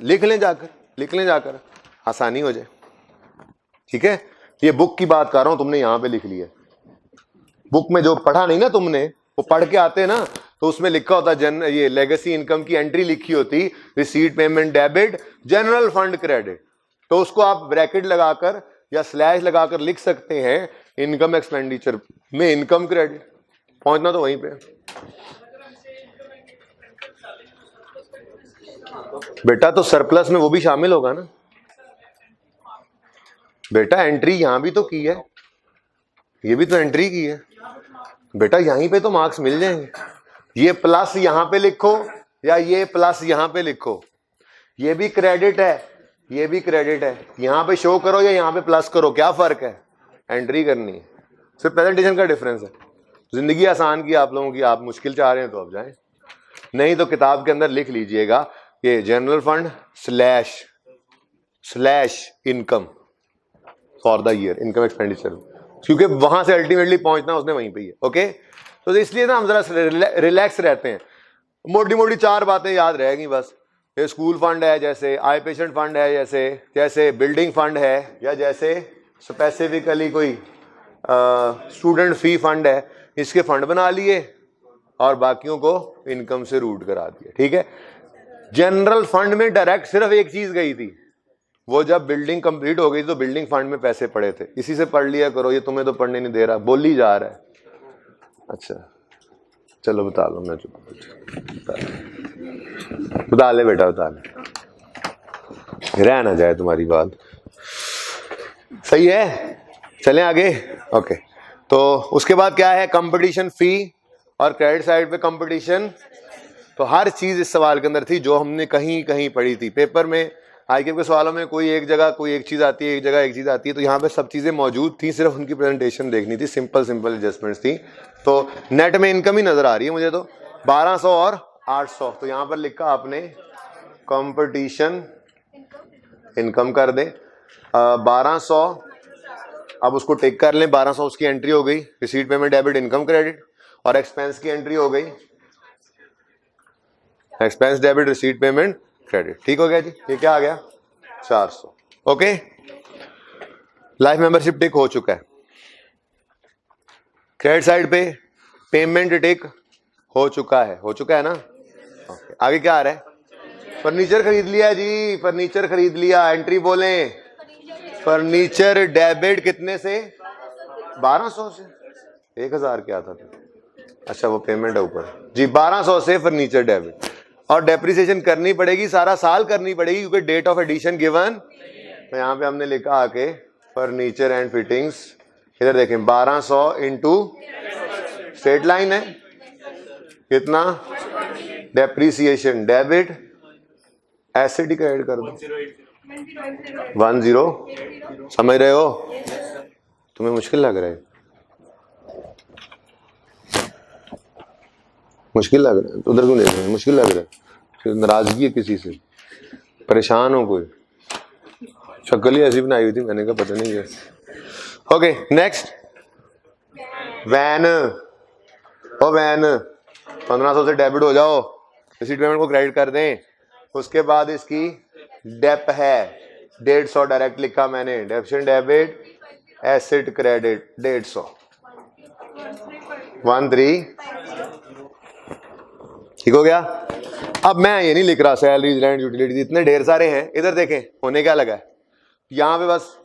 लिख लें जाकर, आसानी हो जाए, ठीक है। ये बुक की बात कर रहा हूं, तुमने यहां पे लिख लिया, बुक में जो पढ़ा नहीं ना तुमने, वो पढ़ के आते ना तो उसमें लिखा होता ये लेगेसी इनकम की एंट्री लिखी होती, receipt payment debit general fund credit, तो उसको आप ब्रैकेट लगाकर या स्लैश लगाकर लिख सकते हैं इनकम एक्सपेंडिचर में इनकम क्रेडिट। पहुंचना तो वहीं पे बेटा, तो सरप्लस में वो भी शामिल होगा ना बेटा। एंट्री यहां भी तो की है, ये भी तो एंट्री की है बेटा, यहीं पे तो मार्क्स मिल जाएंगे। ये प्लस यहां पे लिखो या ये प्लस यहां पे लिखो, ये भी क्रेडिट है, ये भी क्रेडिट है, यहां पे शो करो या यहां पे प्लस करो, क्या फर्क है, एंट्री करनी है, सिर्फ प्रेजेंटेशन का डिफरेंस है। जिंदगी आसान की आप लोगों की, आप मुश्किल चाह रहे हैं तो आप जाएं, नहीं तो किताब के अंदर लिख लीजिएगा ये general fund slash income for the year, income expenditure, क्योंकि वहां से अल्टीमेटली पहुंचना उसने वहीं पे ही है। ओके, तो इसलिए ना हम जरा रिलैक्स रहते हैं, मोटी मोटी 4 बातें याद रहेंगी बस। ये स्कूल फंड है, जैसे आई पेशेंट फंड है, जैसे बिल्डिंग फंड है, या जैसे स्पेसिफिकली कोई स्टूडेंट फी फंड है, इसके फंड बना लिए और बाकियों को इनकम से रूट करा दिया, ठीक है। जनरल फंड में डायरेक्ट सिर्फ एक चीज गई थी, वो जब बिल्डिंग कंप्लीट हो गई तो बिल्डिंग फंड में पैसे पड़े थे, इसी से पढ़ लिया करो, ये तुम्हें तो पढ़ने नहीं दे रहा, बोल ही जा रहा है। अच्छा चलो बता लो, मैं चुप, बता ले बेटा, बता ले, रह ना जाए तुम्हारी बात, सही है। चलें आगे, ओके। तो उसके बाद क्या है, कंपटीशन फी और क्रेडिट साइड पे कंपटीशन। तो हर चीज इस सवाल के अंदर थी जो हमने कहीं कहीं पढ़ी थी पेपर में। आईक्यू के सवालों में कोई एक जगह कोई एक चीज आती है, एक जगह एक चीज आती है, तो यहाँ पे सब चीजें मौजूद थी, सिर्फ उनकी प्रेजेंटेशन देखनी थी, सिंपल एडजस्टमेंट्स थी। तो नेट में इनकम ही नजर आ रही है मुझे तो 1200 और 800, तो यहाँ पर लिखा आपने कंपटीशन इनकम कर दे 1200, अब उसको टिक कर लें, 1200 उसकी एंट्री हो गई, receipt payment debit income credit, और एक्सपेंस की एंट्री हो गई expense debit receipt payment credit, ठीक हो गया जी। ये क्या आ गया 400, ओके। लाइफ मेंबरशिप टिक हो चुका है, क्रेडिट साइड पे पेमेंट टिक हो चुका है ना, ओके। आगे क्या आ रहा है, फर्नीचर खरीद लिया जी, फर्नीचर खरीद लिया, एंट्री बोलें, फर्नीचर डेबिट कितने से 1200 से, 1000 क्या था, अच्छा वो पेमेंट है ऊपर जी, 1200 से फर्नीचर डेबिट, और डेप्रिसिएशन करनी पड़ेगी, सारा साल करनी पड़ेगी क्योंकि डेट ऑफ एडिशन गिवन। तो यहाँ पे हमने लिखा आके फर्नीचर एंड फिटिंग्स, इधर देखें 1200 इंटू स्ट्रेट लाइन है कितना, डेप्रिसिएशन डेबिट, एसेट ही क्रेडिट कर दो 10, समझ रहे हो, तुम्हें मुश्किल लग रहा है, मुश्किल लग रहा है, उधर क्यों देख रहे हैं, मुश्किल लग रहा है, नाराजगी है किसी से, परेशान हो कोई, शक्ल ही ऐसी बनाई हुई थी, मैंने कहा पता नहीं क्या। ओके नेक्स्ट, वैन, ओ वैन 1500 से डेबिट हो जाओ, रिसीट पेमेंट को क्रेडिट कर दें। उसके बाद इसकी डेप है 150 डायरेक्ट लिखा मैंने, डेप्शन डेबिट एसेट क्रेडिट 150 13, ठीक हो गया। अब मैं ये नहीं लिख रहा सैलरीज रेंट यूटिलिटी, इतने ढेर सारे हैं, इधर देखें होने क्या लगा है, यहाँ पे बस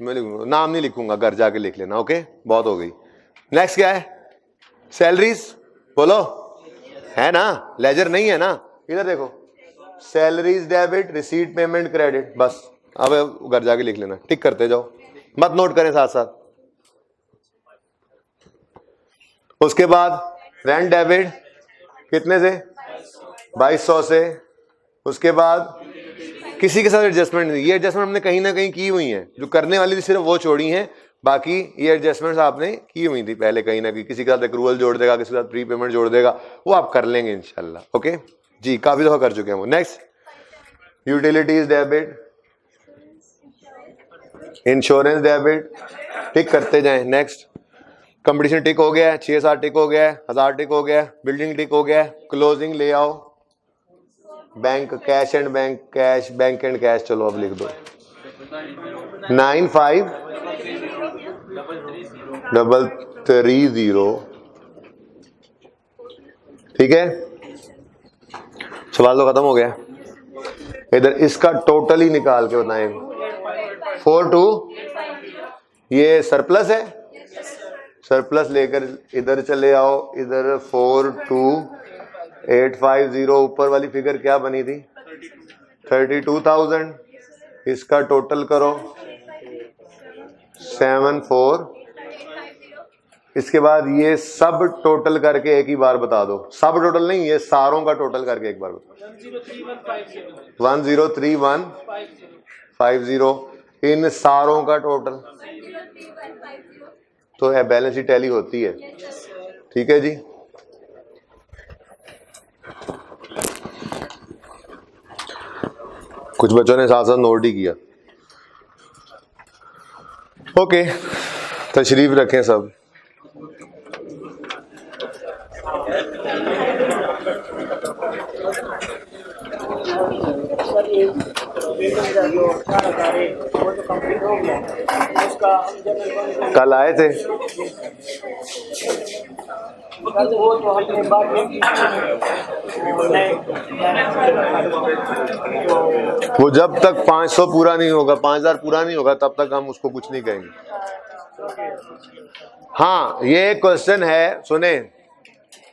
मैं लिखूंगा, नाम नहीं लिखूंगा, घर जाके लिख लेना, ओके बहुत हो गई। नेक्स्ट क्या है, सैलरीज बोलो, है ना, लेजर नहीं है ना, इधर देखो salaries debit, receipt payment credit, बस अब घर जाके लिख लेना, टिक करते जाओ, मत नोट करें साथ साथ। उसके बाद रेंट डेबिट कितने से, 2200 से। उसके बाद किसी के साथ एडजस्टमेंट नहीं, ये एडजस्टमेंट हमने कहीं ना कहीं की हुई है, जो करने वाली थी सिर्फ वो छोड़ी हैं, बाकी ये एडजस्टमेंट्स आपने की हुई थी पहले कहीं ना कहीं, किसी के साथ एक्रूवल जोड़ देगा, किसी के साथ प्री पेमेंट जोड़ देगा, वो आप कर लेंगे इंशाल्लाह। ओके जी, काफी दफा कर चुके हैं वो। Next utilities debit, insurance debit, tick करते जाएं। नेक्स्ट कंपटीशन टिक हो गया है, 6-7 टिक हो गया है, 1000 टिक हो गया है, बिल्डिंग टिक हो गया है, क्लोजिंग ले आओ, bank cash and bank cash, bank and cash, चलो अब लिख दो 95,330। ठीक है, सवाल तो खत्म हो गया। इधर इसका टोटल ही निकाल के बताएं। 42 ये सरप्लस है, सरप्लस लेकर इधर चले आओ, इधर 42,850, ऊपर वाली फिगर क्या बनी थी 32,000, इसका टोटल करो 74। इसके बाद ये सब टोटल करके एक ही बार बता दो, सब टोटल नहीं, ये सारों का टोटल करके एक बार बता। 103150, इन सारों का टोटल, तो है बैलेंस शीट टैली होती है। ठीक है जी, कुछ बच्चों ने साथ साथ नोट ही किया। ओके, तशरीफ रखें सब। कल आए थे, वो जब तक 500 पूरा नहीं होगा, 5000 पूरा नहीं होगा, तब तक हम उसको कुछ नहीं कहेंगे। हाँ, ये एक क्वेश्चन है, सुने,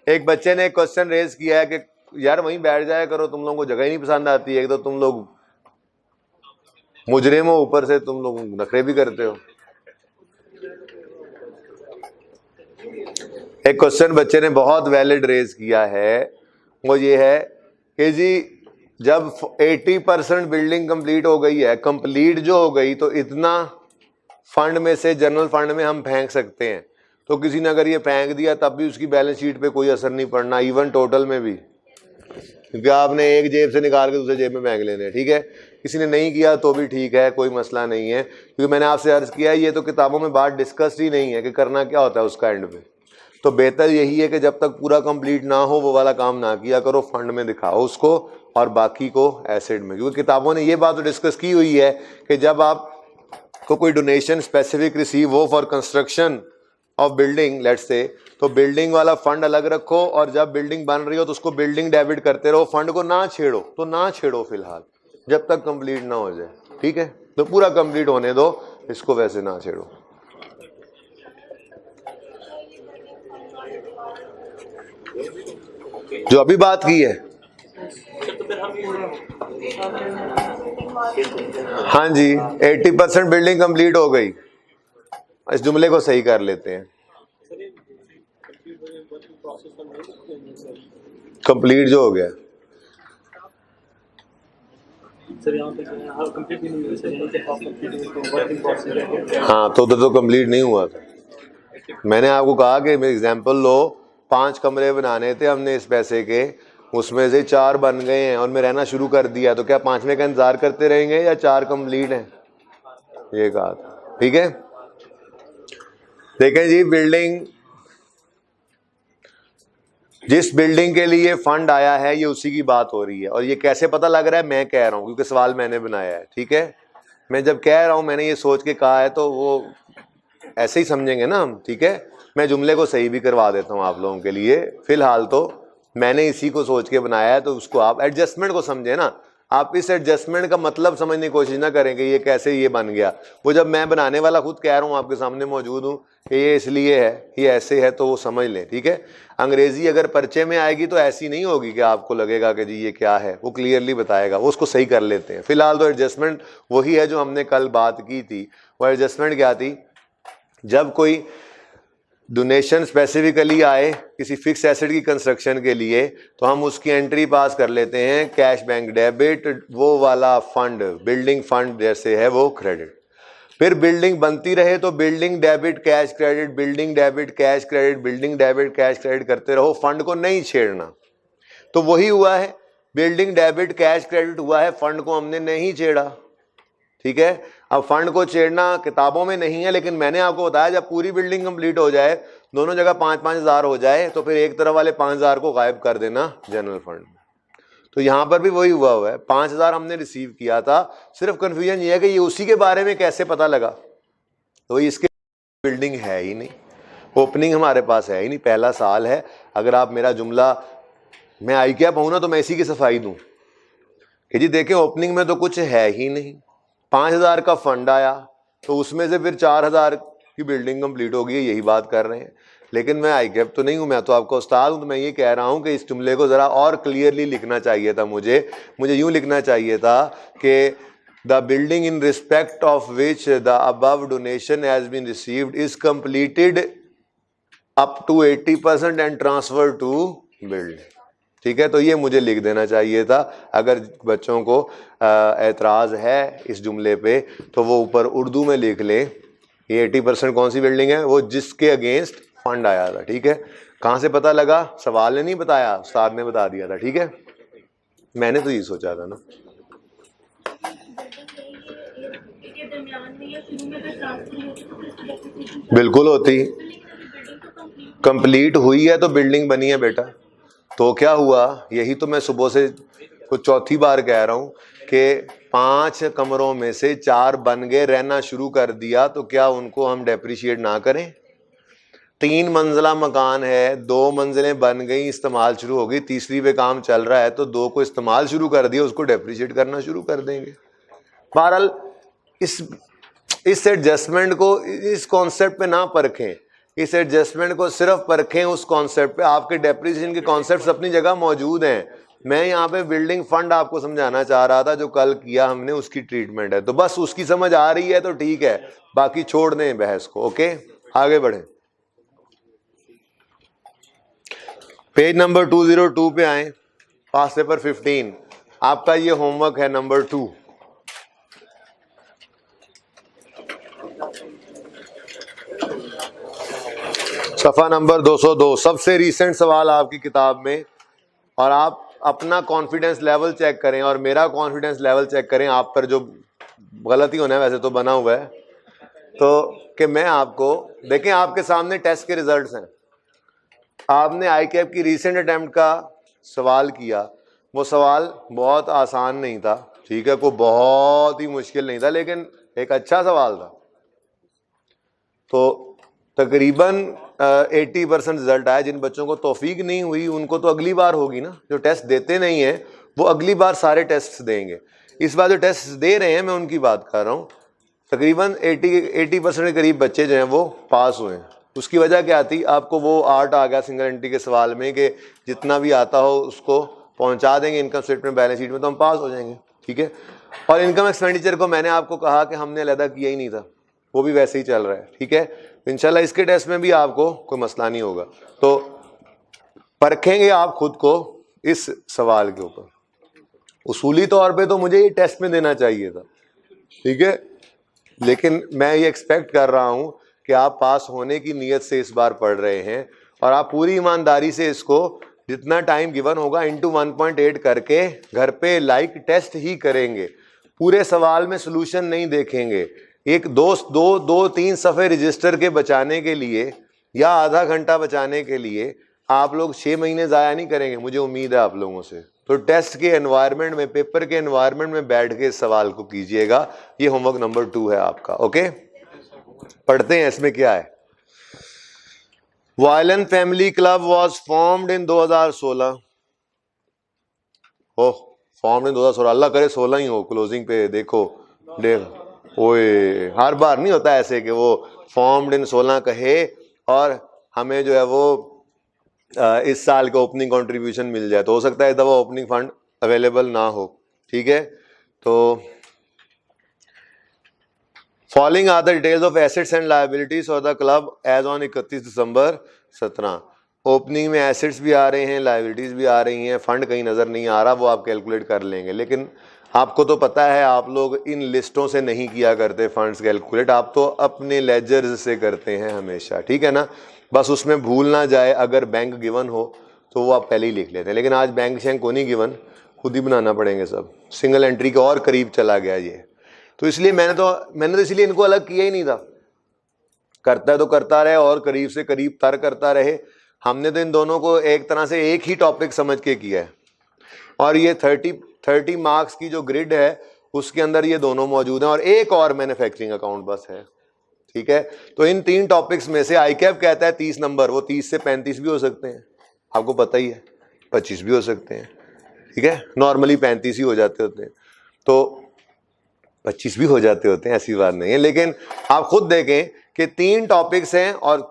एक बच्चे ने एक क्वेश्चन रेज किया है कि यार वहीं बैठ जाया करो, तुम लोगों को जगह ही नहीं पसंद आती है, तो तुम लोग मुजरिम हो, ऊपर से तुम लोग नखरे भी करते हो। एक क्वेश्चन बच्चे ने बहुत वैलिड रेज किया है, वो ये है कि जी जब 80% बिल्डिंग कंप्लीट हो गई है, कंप्लीट जो हो गई, तो इतना फंड में से जनरल फंड में हम फेंक सकते हैं, तो किसी ने अगर ये फेंक दिया तब भी उसकी बैलेंस शीट पे कोई असर नहीं पड़ना, इवन टोटल में भी, क्योंकि आपने एक जेब से निकाल के दूसरे जेब में फेंक लेने। ठीक है, किसी ने नहीं किया तो भी ठीक है, कोई मसला नहीं है, क्योंकि मैंने आपसे अर्ज किया ये तो किताबों में बात डिस्कस ही नहीं है कि करना क्या होता है उसका एंड में। तो बेहतर यही है कि जब तक पूरा कंप्लीट ना हो वो वाला काम ना किया करो, फंड में दिखाओ उसको और बाकी को एसेट में, क्योंकि किताबों ने ये बात तो डिस्कस की हुई है कि जब आप को कोई डोनेशन स्पेसिफिक रिसीव हो for construction of building let's say, तो बिल्डिंग वाला फंड अलग रखो, और जब बिल्डिंग बन रही हो तो उसको बिल्डिंग डेबिट करते रहो, फंड को ना छेड़ो, तो ना छेड़ो फिलहाल जब तक कंप्लीट ना हो जाए। ठीक है, तो पूरा कंप्लीट होने दो, इसको वैसे ना छेड़ो। जो अभी बात की है, हाँ जी, 80% बिल्डिंग कंप्लीट हो गई, इस जुमले को सही कर लेते हैं, कंप्लीट जो हो गया। हाँ, तो उधर तो कंप्लीट नहीं हुआ था। मैंने आपको कहा कि एग्जाम्पल लो, 5 कमरे बनाने थे हमने इस पैसे के, उसमें से 4 बन गए हैं और मैं रहना शुरू कर दिया, तो क्या 5वें का इंतजार करते रहेंगे या 4 कंप्लीट हैं, ये कहा था। ठीक है, देखें जी, बिल्डिंग, जिस बिल्डिंग के लिए फंड आया है ये उसी की बात हो रही है, और ये कैसे पता लग रहा है, मैं कह रहा हूं क्योंकि सवाल मैंने बनाया है। ठीक है, मैं जब कह रहा हूं मैंने ये सोच के कहा है, तो वो ऐसे ही समझेंगे ना हम। ठीक है, मैं जुमले को सही भी करवा देता हूं आप लोगों के लिए, फिलहाल तो मैंने इसी को सोच के बनाया है, तो उसको आप एडजस्टमेंट को समझे ना, आप इस एडजस्टमेंट का मतलब समझने की कोशिश ना करें कि ये कैसे ये बन गया। वो जब मैं बनाने वाला खुद कह रहा हूँ, आपके सामने मौजूद हूँ कि ये इसलिए है, ये ऐसे है, तो वो समझ लें, ठीक है। अंग्रेजी अगर परिचय में आएगी तो ऐसी नहीं होगी कि आपको लगेगा कि जी ये क्या है, वो क्लियरली बताएगा, वो उसको सही कर लेते हैं। फिलहाल तो एडजस्टमेंट वही है जो हमने कल बात की थी। वो एडजस्टमेंट क्या थी, जब कोई डोनेशन स्पेसिफिकली आए किसी फिक्स एसेट की कंस्ट्रक्शन के लिए, तो हम उसकी एंट्री पास कर लेते हैं कैश बैंक डेबिट, वो वाला फंड बिल्डिंग फंड जैसे है वो क्रेडिट। फिर बिल्डिंग बनती रहे तो building debit cash credit, building debit cash credit, building debit cash credit करते रहो, फंड को नहीं छेड़ना। तो वही हुआ है, बिल्डिंग डेबिट कैश क्रेडिट हुआ है, फंड को हमने नहीं छेड़ा, ठीक है। अब फंड को छेड़ना किताबों में नहीं है, लेकिन मैंने आपको बताया जब पूरी बिल्डिंग कंप्लीट हो जाए, दोनों जगह 5-5 हज़ार हो जाए, तो फिर एक तरफ वाले 5 हज़ार को गायब कर देना जनरल फंड में। तो यहां पर भी वही हुआ है, 5 हज़ार हमने रिसीव किया था, सिर्फ कंफ्यूजन ये है कि ये उसी के बारे में कैसे पता लगा। तो इसके बिल्डिंग है ही नहीं, ओपनिंग हमारे पास है ही नहीं, पहला साल है। अगर आप मेरा जुमला, मैं आई क्या पाऊँ ना, तो मैं इसी की सफाई दूं कि जी देखें ओपनिंग में तो कुछ है ही नहीं, 5 हज़ार का फंड आया तो उसमें से फिर 4 हज़ार की बिल्डिंग कंप्लीट हो गई, यही बात कर रहे हैं। लेकिन मैं आई कैप तो नहीं हूं, मैं तो आपका उस्ताद हूं। तो मैं ये कह रहा हूं कि इस जुमले को जरा और क्लियरली लिखना चाहिए था, मुझे यूं लिखना चाहिए था कि the building in respect of which the above donation has been received is completed up to 80% and transfer to building, ठीक है। तो ये मुझे लिख देना चाहिए था। अगर बच्चों को एतराज़ है इस जुमले पे तो वो ऊपर उर्दू में लिख लें, ये 80% कौन सी बिल्डिंग है, वो जिसके अगेंस्ट फंड आया था, ठीक है। कहाँ से पता लगा, सवाल ने नहीं बताया, उस्ताद ने बता दिया था, ठीक है। मैंने तो ये सोचा था ना, बिल्कुल होती, कंप्लीट हुई है तो बिल्डिंग बनी है बेटा। तो क्या हुआ, यही तो मैं सुबह से कुछ चौथी बार कह रहा हूं कि 5 कमरों में से 4 बन गए, रहना शुरू कर दिया, तो क्या उनको हम डेप्रिशिएट ना करें। 3 मंजिला मकान है, 2 मंजिलें बन गई, इस्तेमाल शुरू हो गई, तीसरी पे काम चल रहा है, तो 2 को इस्तेमाल शुरू कर दिया, उसको डेप्रिशिएट करना शुरू कर देंगे। बहरहाल इस एडजस्टमेंट को इस कॉन्सेप्ट पे ना परखें, इस एडजस्टमेंट को सिर्फ परखें उस कॉन्सेप्ट पे। आपके डेप्रिसिएशन के कॉन्सेप्ट्स अपनी जगह मौजूद हैं। मैं यहाँ पे बिल्डिंग फंड आपको समझाना चाह रहा था, जो कल किया हमने उसकी ट्रीटमेंट है, तो बस उसकी समझ आ रही है तो ठीक है, बाकी छोड़ दें बहस को। ओके, आगे बढ़ें, पेज नंबर 202 पे आए, पास पेपर 15। आपका ये होमवर्क है नंबर 2। सफा नंबर 202, सबसे रीसेंट सवाल आपकी किताब में। और आप अपना कॉन्फिडेंस लेवल चेक करें और मेरा कॉन्फिडेंस लेवल चेक करें। आप पर जो गलती होना है वैसे तो बना हुआ है, तो कि मैं आपको, देखें आपके सामने टेस्ट के रिजल्ट्स हैं। आपने आई कैप की रीसेंट अटेम्प्ट का सवाल किया, वो सवाल बहुत आसान नहीं था, ठीक है, कोई बहुत ही मुश्किल नहीं था, लेकिन एक अच्छा सवाल था। तो तकरीबन 80% रिजल्ट आया। जिन बच्चों को तौफीक नहीं हुई उनको तो अगली बार होगी ना, जो टेस्ट देते नहीं है वो अगली बार सारे टेस्ट देंगे। इस बार जो टेस्ट दे रहे हैं मैं उनकी बात कर रहा हूँ, तकरीबन 80% के करीब बच्चे जो हैं वो पास हुए हैं। उसकी वजह क्या थी, आपको वो आर्ट आ गया सिंगल एंट्री के सवाल में कि जितना भी आता हो उसको पहुंचा देंगे इनकम स्टेटमेंट बैलेंस शीट में, तो हम पास हो जाएंगे, ठीक है। और इनकम एक्सपेंडिचर को मैंने आपको कहा कि हमने अलहदा किया ही नहीं था, वो भी वैसे ही चल रहा है, ठीक है। इंशाल्लाह इसके टेस्ट में भी आपको कोई मसला नहीं होगा। तो परखेंगे आप खुद को इस सवाल के ऊपर। उसूली तौर पे तो मुझे ये टेस्ट में देना चाहिए था, ठीक है, लेकिन मैं ये एक्सपेक्ट कर रहा हूं कि आप पास होने की नीयत से इस बार पढ़ रहे हैं और आप पूरी ईमानदारी से इसको जितना टाइम गिवन होगा इंटू 1.8 करके घर पे लाइक टेस्ट ही करेंगे। पूरे सवाल में सोल्यूशन नहीं देखेंगे। एक दो तीन सफ़े रजिस्टर के बचाने के लिए या आधा घंटा बचाने के लिए आप लोग 6 महीने ज़ाया नहीं करेंगे, मुझे उम्मीद है आप लोगों से। तो टेस्ट के एनवायरनमेंट में, पेपर के एनवायरनमेंट में बैठ के इस सवाल को कीजिएगा। ये होमवर्क नंबर 2 है आपका। ओके, पढ़ते हैं इसमें क्या है। Violin family club was formed in 2016। Oh, form ने 2016, अल्लाह करे 16 ही हो क्लोजिंग पे, देखो ओए हर बार नहीं होता ऐसे कि वो फॉर्म इन 16 कहे और हमें जो है वो इस साल का ओपनिंग कंट्रीब्यूशन मिल जाए, तो हो सकता है दफा ओपनिंग फंड अवेलेबल ना हो। ठीक है, तो following are the details of assets and liabilities for the club as on 31 December 17। Opening में एसेट्स भी आ रहे हैं, लायबिलिटीज भी आ रही हैं, फंड कहीं नजर नहीं आ रहा, वो आप कैलकुलेट कर लेंगे। लेकिन आपको तो पता है आप लोग इन लिस्टों से नहीं किया करते फंड्स कैलकुलेट, आप तो अपने लेजर्स से करते हैं हमेशा। ठीक है ना, बस उसमें भूल ना जाए, अगर बैंक गिवन हो तो वो आप पहले ही लिख लेते हैं, लेकिन आज बैंक शैंक को नहीं गिवन, खुद ही बनाना पड़ेंगे सब। सिंगल एंट्री के और करीब चला गया ये, तो इसलिए मैंने तो इसलिए इनको अलग किया ही नहीं था। करता है तो करता रहे और करीब से करीब तर करता रहे। हमने तो इन दोनों को एक तरह से एक ही टॉपिक समझ के किया है, और ये 30 मार्क्स की जो ग्रिड है उसके अंदर ये दोनों मौजूद हैं और एक और मैन्युफैक्चरिंग अकाउंट बस है। ठीक है, तो इन 3 टॉपिक्स में से आईकैप कहता है 30 नंबर, वो 30 से 35 भी हो सकते हैं, आपको पता ही है, 25 भी हो सकते हैं। ठीक है, नॉर्मली 35 ही हो जाते होते हैं, तो 25 भी हो जाते होते हैं, ऐसी बात नहीं है। लेकिन आप खुद देखें कि 3 टॉपिक्स हैं और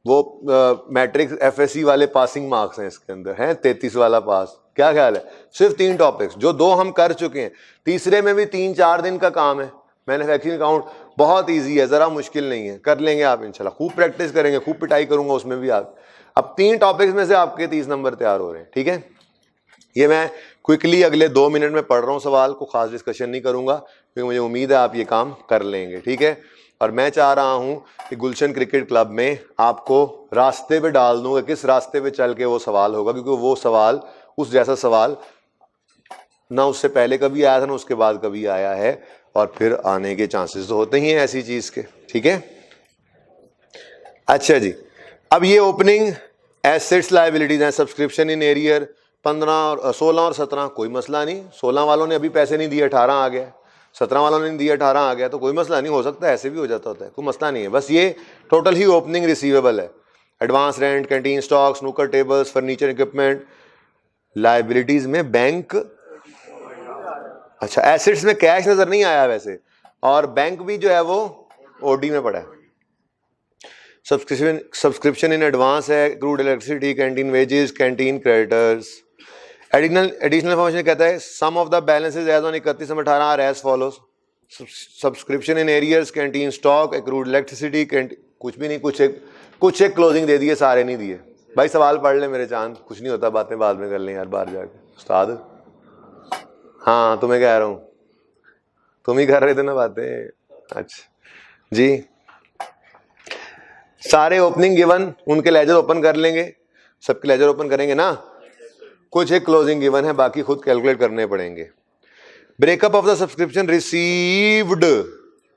वो मैट्रिक्स एफएससी वाले पासिंग मार्क्स हैं इसके अंदर, हैं 33 वाला पास। क्या ख्याल है, सिर्फ 3 टॉपिक्स, जो 2 हम कर चुके हैं, तीसरे में भी 3-4 दिन का काम है। मैन्युफैक्चरिंग अकाउंट बहुत इजी है, जरा मुश्किल नहीं है, कर लेंगे आप इंशाल्लाह, खूब प्रैक्टिस करेंगे, खूब पिटाई करूंगा उसमें भी आप। अब 3 टॉपिक्स में से आपके 30 नंबर तैयार हो रहे हैं। ठीक है, ये मैं क्विकली अगले 2 मिनट में पढ़ रहा हूँ, सवाल को खास डिस्कशन नहीं करूंगा क्योंकि मुझे उम्मीद है आप ये काम कर लेंगे। ठीक है, और मैं चाह रहा हूं कि गुलशन क्रिकेट क्लब में आपको रास्ते पे डाल दूंगा, किस रास्ते पे चल के वो सवाल होगा, क्योंकि वो सवाल उस जैसा सवाल ना उससे पहले कभी आया था ना उसके बाद कभी आया है, और फिर आने के चांसेस तो होते ही हैं ऐसी चीज के। ठीक है, अच्छा जी, अब ये ओपनिंग एसेट्स लायबिलिटीज हैं, सब्सक्रिप्शन इन एरियर 16 और 17, कोई मसला नहीं। 16 वालों ने अभी पैसे नहीं दिए, 18 आ गया, 17 वालों ने दिया 18 आ गया, तो कोई मसला नहीं, हो सकता है ऐसे भी हो जाता होता है, कोई मसला नहीं है। बस ये टोटल ही ओपनिंग रिसीवेबल है, advance rent, canteen stock, snooker tables, furniture equipment. Liabilities में बैंक, अच्छा एसेट्स में कैश नजर नहीं आया वैसे, और बैंक भी जो है वो ओडी में पड़ा है। सब्सक्रिप्शन इन एडवांस है, accrued electricity, canteen wages, canteen creditors. Additional information कहता है sum of the balances as on 31/18 are as follows. Subscription in arrears, canteen stock, accrued electricity, कुछ भी नहीं, कुछ एक क्लोजिंग दे दिए, सारे नहीं दिए। भाई सवाल पढ़ ले मेरे चांद, कुछ नहीं होता, बातें बाद में कर लें यार बाहर जाके। उस्ताद हाँ तुम्हें कह रहा हूँ, तुम ही कर रहे थे ना बातें। अच्छा जी, सारे ओपनिंग गिवन, उनके लेजर ओपन कर लेंगे, सबके लेजर ओपन करेंगे ना, कुछ एक क्लोजिंग गिवन है, बाकी खुद कैलकुलेट करने पड़ेंगे। Breakup of the subscription received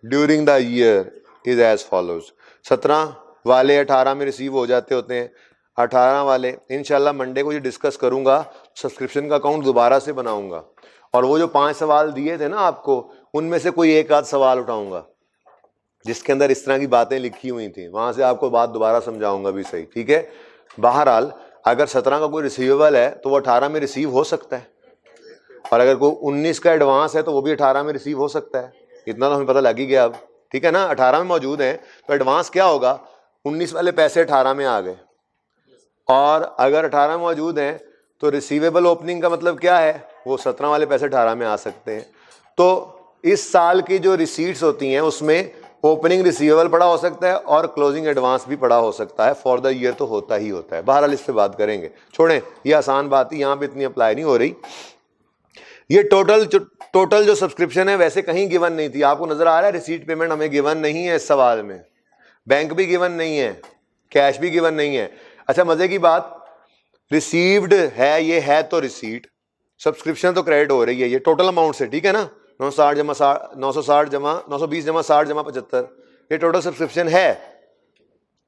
during the year is as follows. 17 वाले 18 में रिसीव हो जाते होते हैं, 18 वाले इंशाल्लाह मंडे को ये डिस्कस करूंगा, सब्सक्रिप्शन का अकाउंट दोबारा से बनाऊंगा, और वो जो 5 सवाल दिए थे ना आपको, उनमें से कोई एक आध सवाल उठाऊंगा जिसके अंदर इस तरह की बातें लिखी हुई थी, वहां से आपको बात दोबारा समझाऊंगा भी सही। ठीक है, बहरहाल अगर 17 का कोई रिसीवेबल है तो वो 18 में रिसीव हो सकता है, और अगर कोई 19 का एडवांस है तो वो भी 18 में रिसीव हो सकता है, इतना तो हमें पता लग ही गया अब। ठीक है ना, 18 में मौजूद है तो एडवांस क्या होगा, 19 वाले पैसे 18 में आ गए, और अगर 18 में मौजूद हैं तो रिसीवेबल ओपनिंग का मतलब क्या है, वो 17 वाले पैसे 18 में आ सकते हैं। तो इस साल की जो रिसीट्स होती हैं उसमें ओपनिंग रिसीवेबल पड़ा हो सकता है और क्लोजिंग एडवांस भी पड़ा हो सकता है, फॉर द ईयर तो होता ही होता है। बहरहाल इस पे बात करेंगे, छोड़ें, ये आसान बात ही यहाँ पे इतनी अप्लाई नहीं हो रही। ये टोटल जो सब्सक्रिप्शन है वैसे कहीं गिवन नहीं थी, आपको नजर आ रहा है रिसीट पेमेंट हमें गिवन नहीं है इस सवाल में, बैंक भी गिवन नहीं है, कैश भी गिवन नहीं है। अच्छा मजे की बात, रिसीव्ड है, ये है तो रिसीट, सब्सक्रिप्शन तो क्रेडिट हो रही है, ये टोटल अमाउंट से, ठीक है ना, 920 जमा 60 जमा 75, ये टोटल सब्सक्रिप्शन है।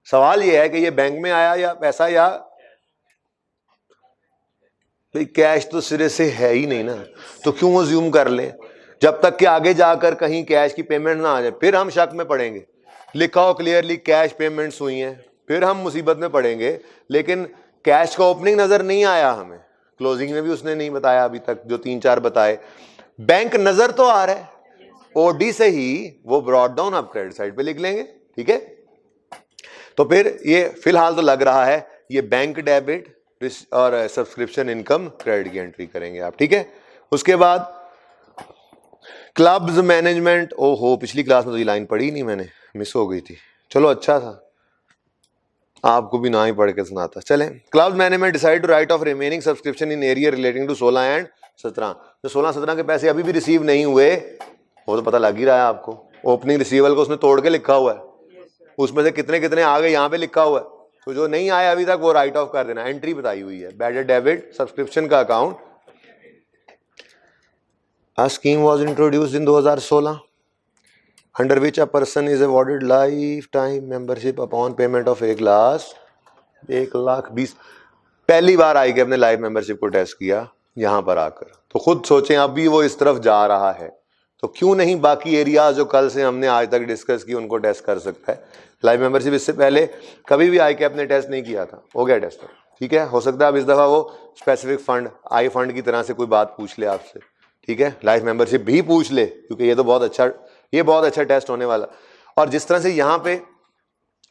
सवाल ये है कि ये बैंक में आया या पैसा, या भाई कैश तो सिरे से है ही नहीं ना, तो क्यों अज्यूम कर लें, जब तक कि आगे जाकर कहीं कैश की पेमेंट ना आ जाए फिर हम शक में पड़ेंगे। लिखा हो क्लियरली कैश पेमेंट्स हुई हैं, फिर हम मुसीबत में पड़ेंगे, लेकिन कैश का ओपनिंग नजर नहीं आया हमें, क्लोजिंग में भी उसने नहीं बताया अभी तक, जो 3-4 बताए। बैंक नजर तो आ रहा है, ओडी से ही वो ब्रॉड डाउन आप क्रेडिट साइड पे लिख लेंगे, ठीक है। तो फिर ये फिलहाल तो लग रहा है ये बैंक डेबिट और सब्सक्रिप्शन इनकम क्रेडिट की एंट्री करेंगे आप, ठीक है। उसके बाद क्लब्स मैनेजमेंट, ओहो पिछली क्लास में तो ये लाइन पढ़ी नहीं मैंने, मिस हो गई थी। चलो अच्छा था आपको भी ना ही पढ़ के सुनाता। चलें, clubs management decide to write off remaining subscription in area relating to 16 and 17। तो 16-17 के पैसे अभी भी रिसीव नहीं हुए, वो तो पता लग ही रहा है आपको। ओपनिंग रिसीवल को उसने तोड़ के लिखा हुआ है, उसमें से कितने कितने आ गए यहाँ पे लिखा हुआ है। तो जो नहीं आया अभी तक वो राइट ऑफ कर देना। एंट्री बताई हुई है, बैड डेबिट सब्सक्रिप्शन का account. A scheme was introduced in 2016 under which a person is awarded lifetime membership upon payment of 1,20,000। पहली बार आई कि अपने लाइफ मेंबरशिप को टेस्ट किया यहां पर आकर। तो खुद सोचें अभी वो इस तरफ जा रहा है, तो क्यों नहीं बाकी एरियाज जो कल से हमने आज तक डिस्कस की उनको टेस्ट कर सकता है। लाइफ मेंबरशिप इससे पहले कभी भी आई कैप ने टेस्ट नहीं किया था, हो गया टेस्ट, ठीक है। हो सकता है अब इस दफा वो स्पेसिफिक फंड आई फंड की तरह से कोई बात पूछ ले आपसे, ठीक है। लाइफ मेंबरशिप भी पूछ ले, क्योंकि ये तो बहुत अच्छा टेस्ट होने वाला। और जिस तरह से यहाँ पे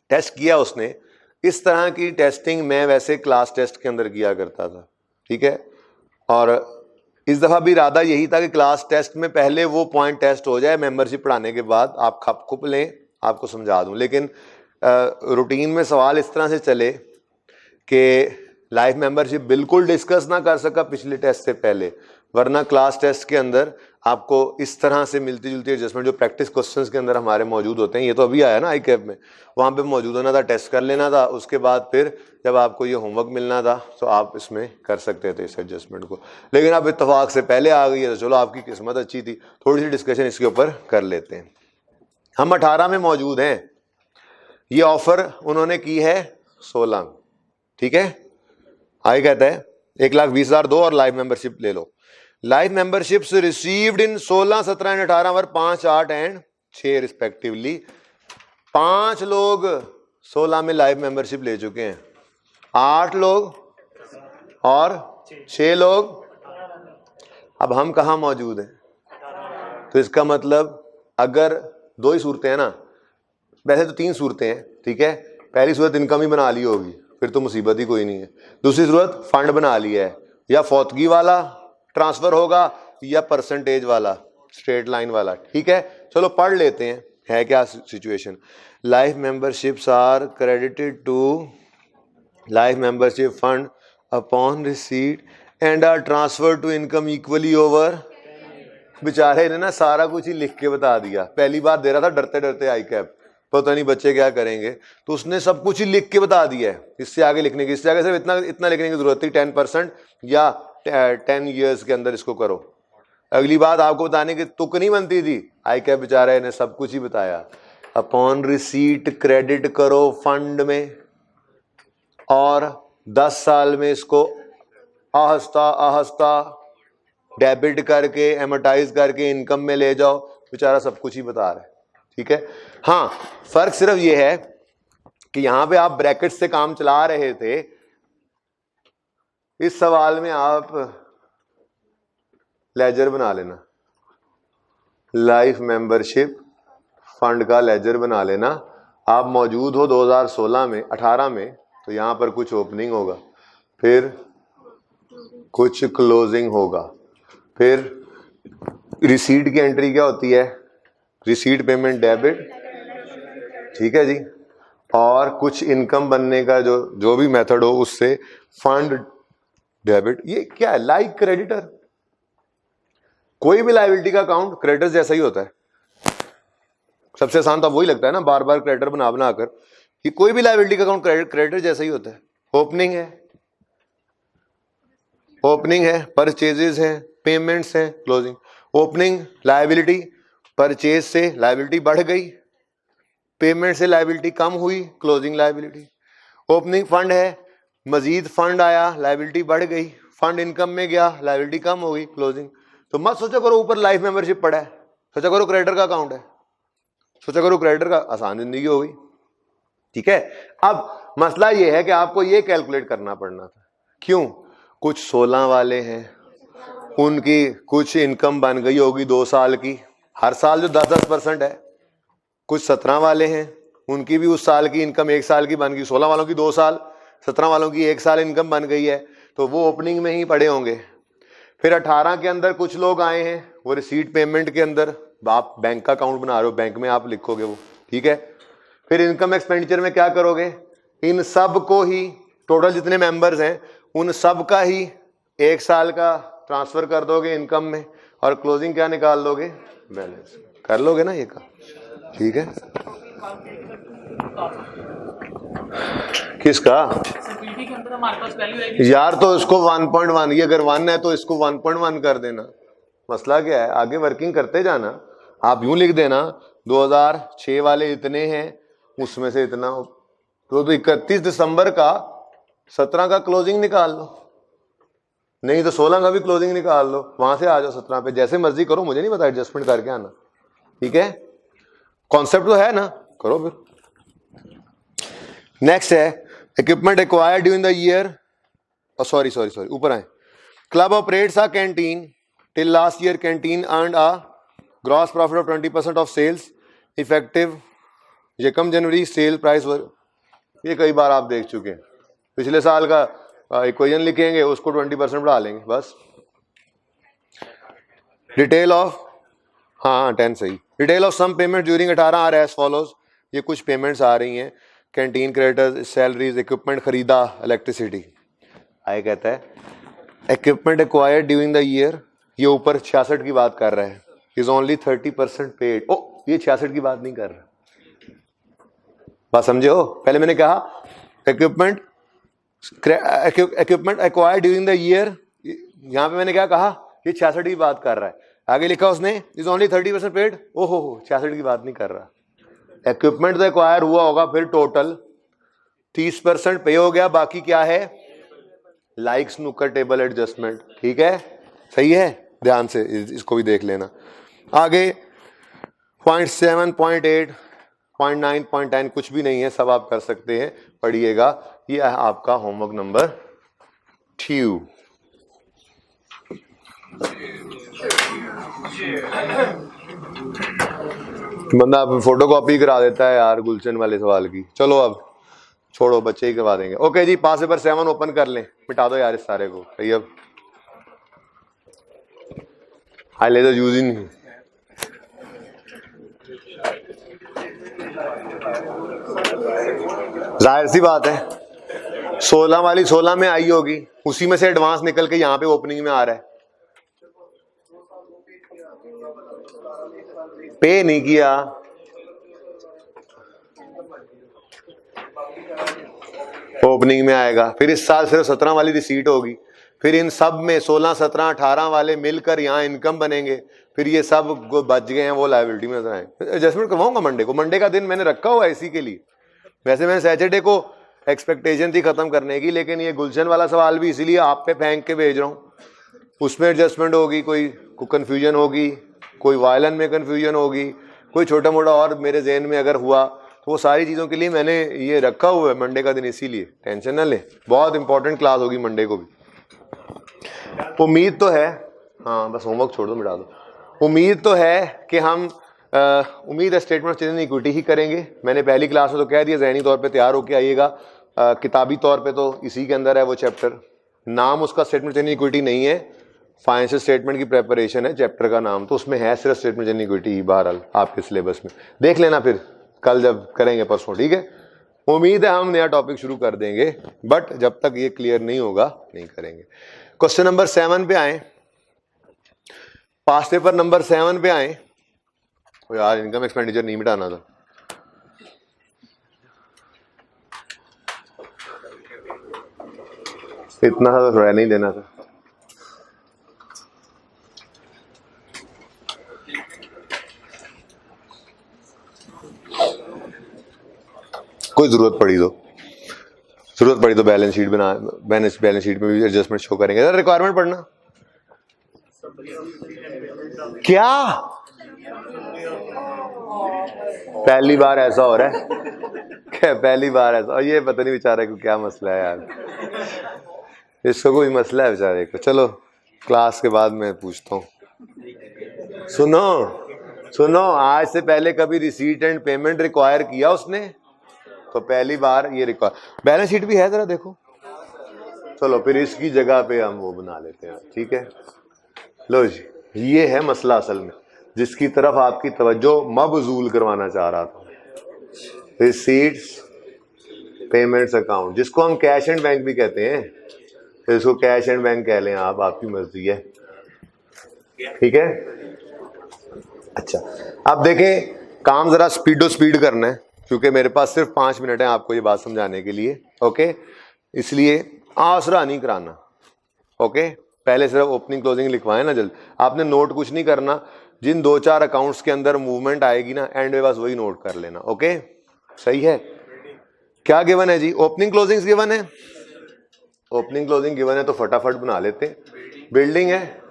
टेस्ट किया उसने, इस तरह की टेस्टिंग मैं वैसे क्लास टेस्ट के अंदर किया करता था, ठीक है। और इस दफा भी इरादा यही था कि क्लास टेस्ट में पहले वो पॉइंट टेस्ट हो जाए, मेंबरशिप पढ़ाने के बाद आप खप खुप लें, आपको समझा दूं। लेकिन रूटीन में सवाल इस तरह से चले कि लाइफ मेंबरशिप बिल्कुल डिस्कस ना कर सका पिछले टेस्ट से पहले, वरना क्लास टेस्ट के अंदर आपको इस तरह से मिलती जुलती एडजस्टमेंट जो प्रैक्टिस क्वेश्चंस के अंदर हमारे मौजूद होते हैं, ये तो अभी आया ना आई कैप में, वहाँ पे मौजूद होना था, टेस्ट कर लेना था। उसके बाद फिर जब आपको ये होमवर्क मिलना था तो आप इसमें कर सकते थे इस एडजस्टमेंट को। लेकिन अब इत्तेफाक से पहले आ गई है तो चलो आपकी किस्मत अच्छी थी। थोड़ी सी डिस्कशन इसके ऊपर कर लेते हैं। हम 18 में मौजूद हैं, ये ऑफर उन्होंने की है 16, ठीक है। आई कहता है 1,20,000 दो और लाइफ मेंबरशिप ले लो। Life memberships received in 16, 17 and 18 were 5, 8 and 6 respectively. 5 लोग 16 में लाइफ मेंबरशिप ले चुके हैं, 8 लोग और 6 लोग। अब हम कहाँ मौजूद हैं? तो इसका मतलब अगर 2 ही सूरतें हैं ना, वैसे तो 3 सूरतें हैं, ठीक है। पहली सूरत इनकम ही बना ली होगी, फिर तो मुसीबत ही कोई नहीं है। दूसरी सूरत फंड बना लिया है, या फौतगी वाला ट्रांसफर होगा या परसेंटेज वाला स्ट्रेट लाइन वाला, ठीक है। चलो पढ़ लेते हैं है क्या situation. Life memberships are credited to life membership fund upon receipt and are transfer to income equally over. बेचारे ने ना सारा कुछ ही लिख के बता दिया, पहली बार दे रहा था डरते डरते आई कैप, पता नहीं बच्चे क्या करेंगे, तो उसने सब कुछ ही लिख के बता दिया है। इससे आगे लिखने की, इससे आगे सिर्फ इतना लिखने की जरूरत थी, 10% या 10 ईयर्स के अंदर इसको करो। अगली बात आपको बताने की तुक नहीं बनती थी, आई कैप बेचारे ने सब कुछ ही बताया। अपॉन रिसीट क्रेडिट करो फंड में, और 10 साल में इसको आहिस्ता आहिस्ता डेबिट करके एमोटाइज करके इनकम में ले जाओ। बेचारा सब कुछ ही बता रहा है, ठीक है। हाँ, फर्क सिर्फ ये है कि यहां पे आप ब्रैकेट से काम चला रहे थे, इस सवाल में आप लेजर बना लेना, लाइफ मेंबरशिप फंड का लेजर बना लेना। आप मौजूद हो 2016 में 18 में, तो यहां पर कुछ ओपनिंग होगा, फिर कुछ क्लोजिंग होगा, फिर रिसीट की एंट्री क्या होती है, रिसीट पेमेंट डेबिट, ठीक है जी, और कुछ इनकम बनने का जो भी मेथड हो उससे फंड डेबिट। ये क्या है, लाइक क्रेडिटर। कोई भी लायबिलिटी का अकाउंट क्रेडिटर जैसा ही होता है। सबसे आसान तो वही लगता है ना, बार बार क्रेडिटर बना बनाकर, कि कोई भी लायबिलिटी का अकाउंट क्रेडिटर जैसा ही होता है। ओपनिंग है, परचेजेस हैं, पेमेंट्स हैं, क्लोजिंग। ओपनिंग लायबिलिटी, परचेज से लायबिलिटी बढ़ गई, पेमेंट से लायबिलिटी कम हुई, क्लोजिंग लायबिलिटी। ओपनिंग फंड है, मजीद फंड आया, लायबिलिटी बढ़ गई, फंड इनकम में गया, लायबिलिटी कम हो गई, क्लोजिंग। तो मत सोचा करो ऊपर लाइफ मेंबरशिप पड़ा है, सोचा करो क्रेडिटर का अकाउंट है, सोचा करो क्रेडिटर का, आसान जिंदगी हो गई, ठीक है। अब मसला यह है कि आपको यह कैलकुलेट करना पड़ना था। क्यों? कुछ 16 वाले हैं, उनकी कुछ इनकम बन गई होगी 2 साल की, हर साल जो 10-10% है। कुछ 17 वाले हैं, उनकी भी उस साल की इनकम 1 साल की बन गई, 16 वालों की 2 साल, 17 वालों की 1 साल इनकम बन गई है, तो वो ओपनिंग में ही पड़े होंगे। फिर 18 के अंदर कुछ लोग आए हैं, वो रिसीट पेमेंट के अंदर, आप बैंक का अकाउंट बना रहे हो, बैंक में आप लिखोगे वो, ठीक है। फिर इनकम एक्सपेंडिचर में क्या करोगे, इन सब को ही, टोटल जितने मेंबर्स हैं उन सब का ही 1 साल का ट्रांसफर कर दोगे इनकम में, और क्लोजिंग क्या निकाल दोगे, बैलेंस कर लोगे ना ये का, ठीक है। किसका यार, तो इसको 1.1, ये अगर 1 है तो इसको 1.1 कर देना, मसला क्या है, आगे वर्किंग करते जाना। आप यूं लिख देना 2006 वाले इतने हैं, उसमें से इतना, तो 31 दिसंबर का 17 का क्लोजिंग निकाल लो, नहीं तो 16 का भी क्लोजिंग निकाल लो, वहां से आ जाओ 17 पे, जैसे मर्जी करो, मुझे नहीं पता, एडजस्टमेंट करके आना, ठीक है। कॉन्सेप्ट तो है ना, करो फिर। नेक्स्ट है equipment acquired during the year, sorry ऊपर आए। Club operates a canteen, till last year canteen earned a gross profit of 20% of sales, effective यकम जनवरी सेल प्राइस वर, ये कई बार आप देख चुके हैं, पिछले साल का इक्वेशन लिखेंगे, उसको 20% बढ़ा लेंगे बस। डिटेल ऑफ, हाँ 10 सही। Detail of some payment during 18 are as follows, ये कुछ पेमेंट्स आ रही हैं, कैंटीन क्रेडिटर्स, सैलरीज, इक्विपमेंट खरीदा, इलेक्ट्रिसिटी। आए कहता है equipment acquired during the year, ये ऊपर 66 की बात कर रहा है, इज ओनली 30% पेड। ओ, ये 66 की बात नहीं कर रहा, बात समझे हो। पहले मैंने कहा equipment acquired during the year, यहां पे मैंने क्या कहा, ये 66 की बात कर रहा है। आगे लिखा उसने इज ओनली 30% पेड, ओहो 66 की बात नहीं कर रहा। इक्विपमेंट तो एक्वायर हुआ होगा, फिर टोटल 30% पे हो गया, बाकी क्या है, लाइक स्नूकर टेबल एडजस्टमेंट, ठीक है, सही है, ध्यान से इसको भी देख लेना। आगे 0.7, 0.8, 0.9, 0.10 कुछ भी नहीं है, सब आप कर सकते हैं, पढ़िएगा। ये है आपका होमवर्क नंबर 2। बंदा आप फोटो कॉपी करा देता है यार गुलशन वाले सवाल की, चलो अब छोड़ो, बच्चे ही करवा देंगे। ओके जी, पास पेपर 7 ओपन कर लें, मिटा दो यार इस सारे को, सही। अब हाईलाइटर यूज ही नहीं, जाहिर सी बात है 16 वाली 16 में आई होगी, उसी में से एडवांस निकल के यहाँ पे ओपनिंग में आ रहा है। पे नहीं किया, ओपनिंग में आएगा, फिर इस साल सिर्फ 17 वाली रिसीट होगी, फिर इन सब में 16, 17, 18 वाले मिलकर यहाँ इनकम बनेंगे, फिर ये सब बच गए हैं वो लायबिलिटी में आए। एडजस्टमेंट करवाऊंगा मंडे को, मंडे का दिन मैंने रखा हुआ है इसी के लिए, वैसे मैंने सैटरडे को एक्सपेक्टेशन थी खत्म करने की, लेकिन ये गुलशन वाला सवाल भी इसीलिए आप पे फेंक के भेज रहा हूँ, उसमें एडजस्टमेंट होगी, कोई कन्फ्यूजन होगी, कोई वायलन में कन्फ्यूजन होगी, कोई छोटा मोटा और मेरे जहन में अगर हुआ, तो वो सारी चीज़ों के लिए मैंने ये रखा हुआ है मंडे का दिन, इसीलिए टेंशन ना ले, बहुत इंपॉर्टेंट क्लास होगी मंडे को भी। उम्मीद तो है, हाँ बस होमवर्क छोड़ दो, मिटा दो। उम्मीद तो है कि हम उम्मीद है statement of change in equity ही करेंगे। मैंने पहली क्लास में तो कह दिया, ज़हनी तौर पे तैयार होके आइएगा, किताबी तौर पे तो इसी के अंदर है वो चैप्टर, नाम उसका स्टेटमेंट चेंज इन इक्विटी नहीं है, फाइनेंशियल स्टेटमेंट की प्रेपरेशन है चैप्टर का नाम, तो उसमें है सिर्फ स्टेटमेंट चेंज इन इक्विटी, बहरहाल आपके सिलेबस में देख लेना, फिर कल जब करेंगे परसों, ठीक है। उम्मीद है हम नया टॉपिक शुरू कर देंगे, बट जब तक ये क्लियर नहीं होगा नहीं करेंगे। क्वेश्चन नंबर 7 पे आए, पास्ट पेपर नंबर 7 पे आए। यार इनकम एक्सपेंडिचर नहीं मिटाना था, इतना सा तो थोड़ा नहीं देना था। कोई जरूरत पड़ी तो बैलेंस शीट बना, बैलेंस शीट में भी एडजस्टमेंट शो करेंगे। रिक्वायरमेंट पढ़ना क्या, पहली बार ऐसा हो रहा है क्या, पहली बार ऐसा, और ये पता नहीं बेचारे को क्या मसला है यार, इसको कोई मसला है बेचारे को। चलो क्लास के बाद मैं पूछता हूँ। सुनो सुनो, आज से पहले कभी रिसीट एंड पेमेंट रिक्वायर किया उसने? तो पहली बार ये रिक्वायर। बैलेंस शीट भी है, जरा देखो। चलो फिर इसकी जगह पे हम वो बना लेते हैं, ठीक है। लो जी, ये है मसला असल में जिसकी तरफ आपकी तवज्जो मबजूल करवाना चाह रहा था। रिसीट्स पेमेंट्स अकाउंट, जिसको हम कैश एंड बैंक भी कहते हैं, तो इसको कैश एंड बैंक कह लें आप, आपकी मर्जी है, ठीक है। अच्छा, अब देखें, काम जरा स्पीडो स्पीड करना है क्योंकि मेरे पास सिर्फ 5 मिनट है आपको ये बात समझाने के लिए, ओके। इसलिए आसरा नहीं कराना, ओके। पहले सिर्फ ओपनिंग क्लोजिंग लिखवाएं ना जल्द। आपने नोट कुछ नहीं करना, जिन 2-4 अकाउंट्स के अंदर मूवमेंट आएगी ना, एंड में बस वही नोट कर लेना, ओके। सही है। क्या गिवन है जी? ओपनिंग क्लोजिंग गिवन है। ओपनिंग क्लोजिंग गिवन है तो फटाफट बना लेते हैं। बिल्डिंग है,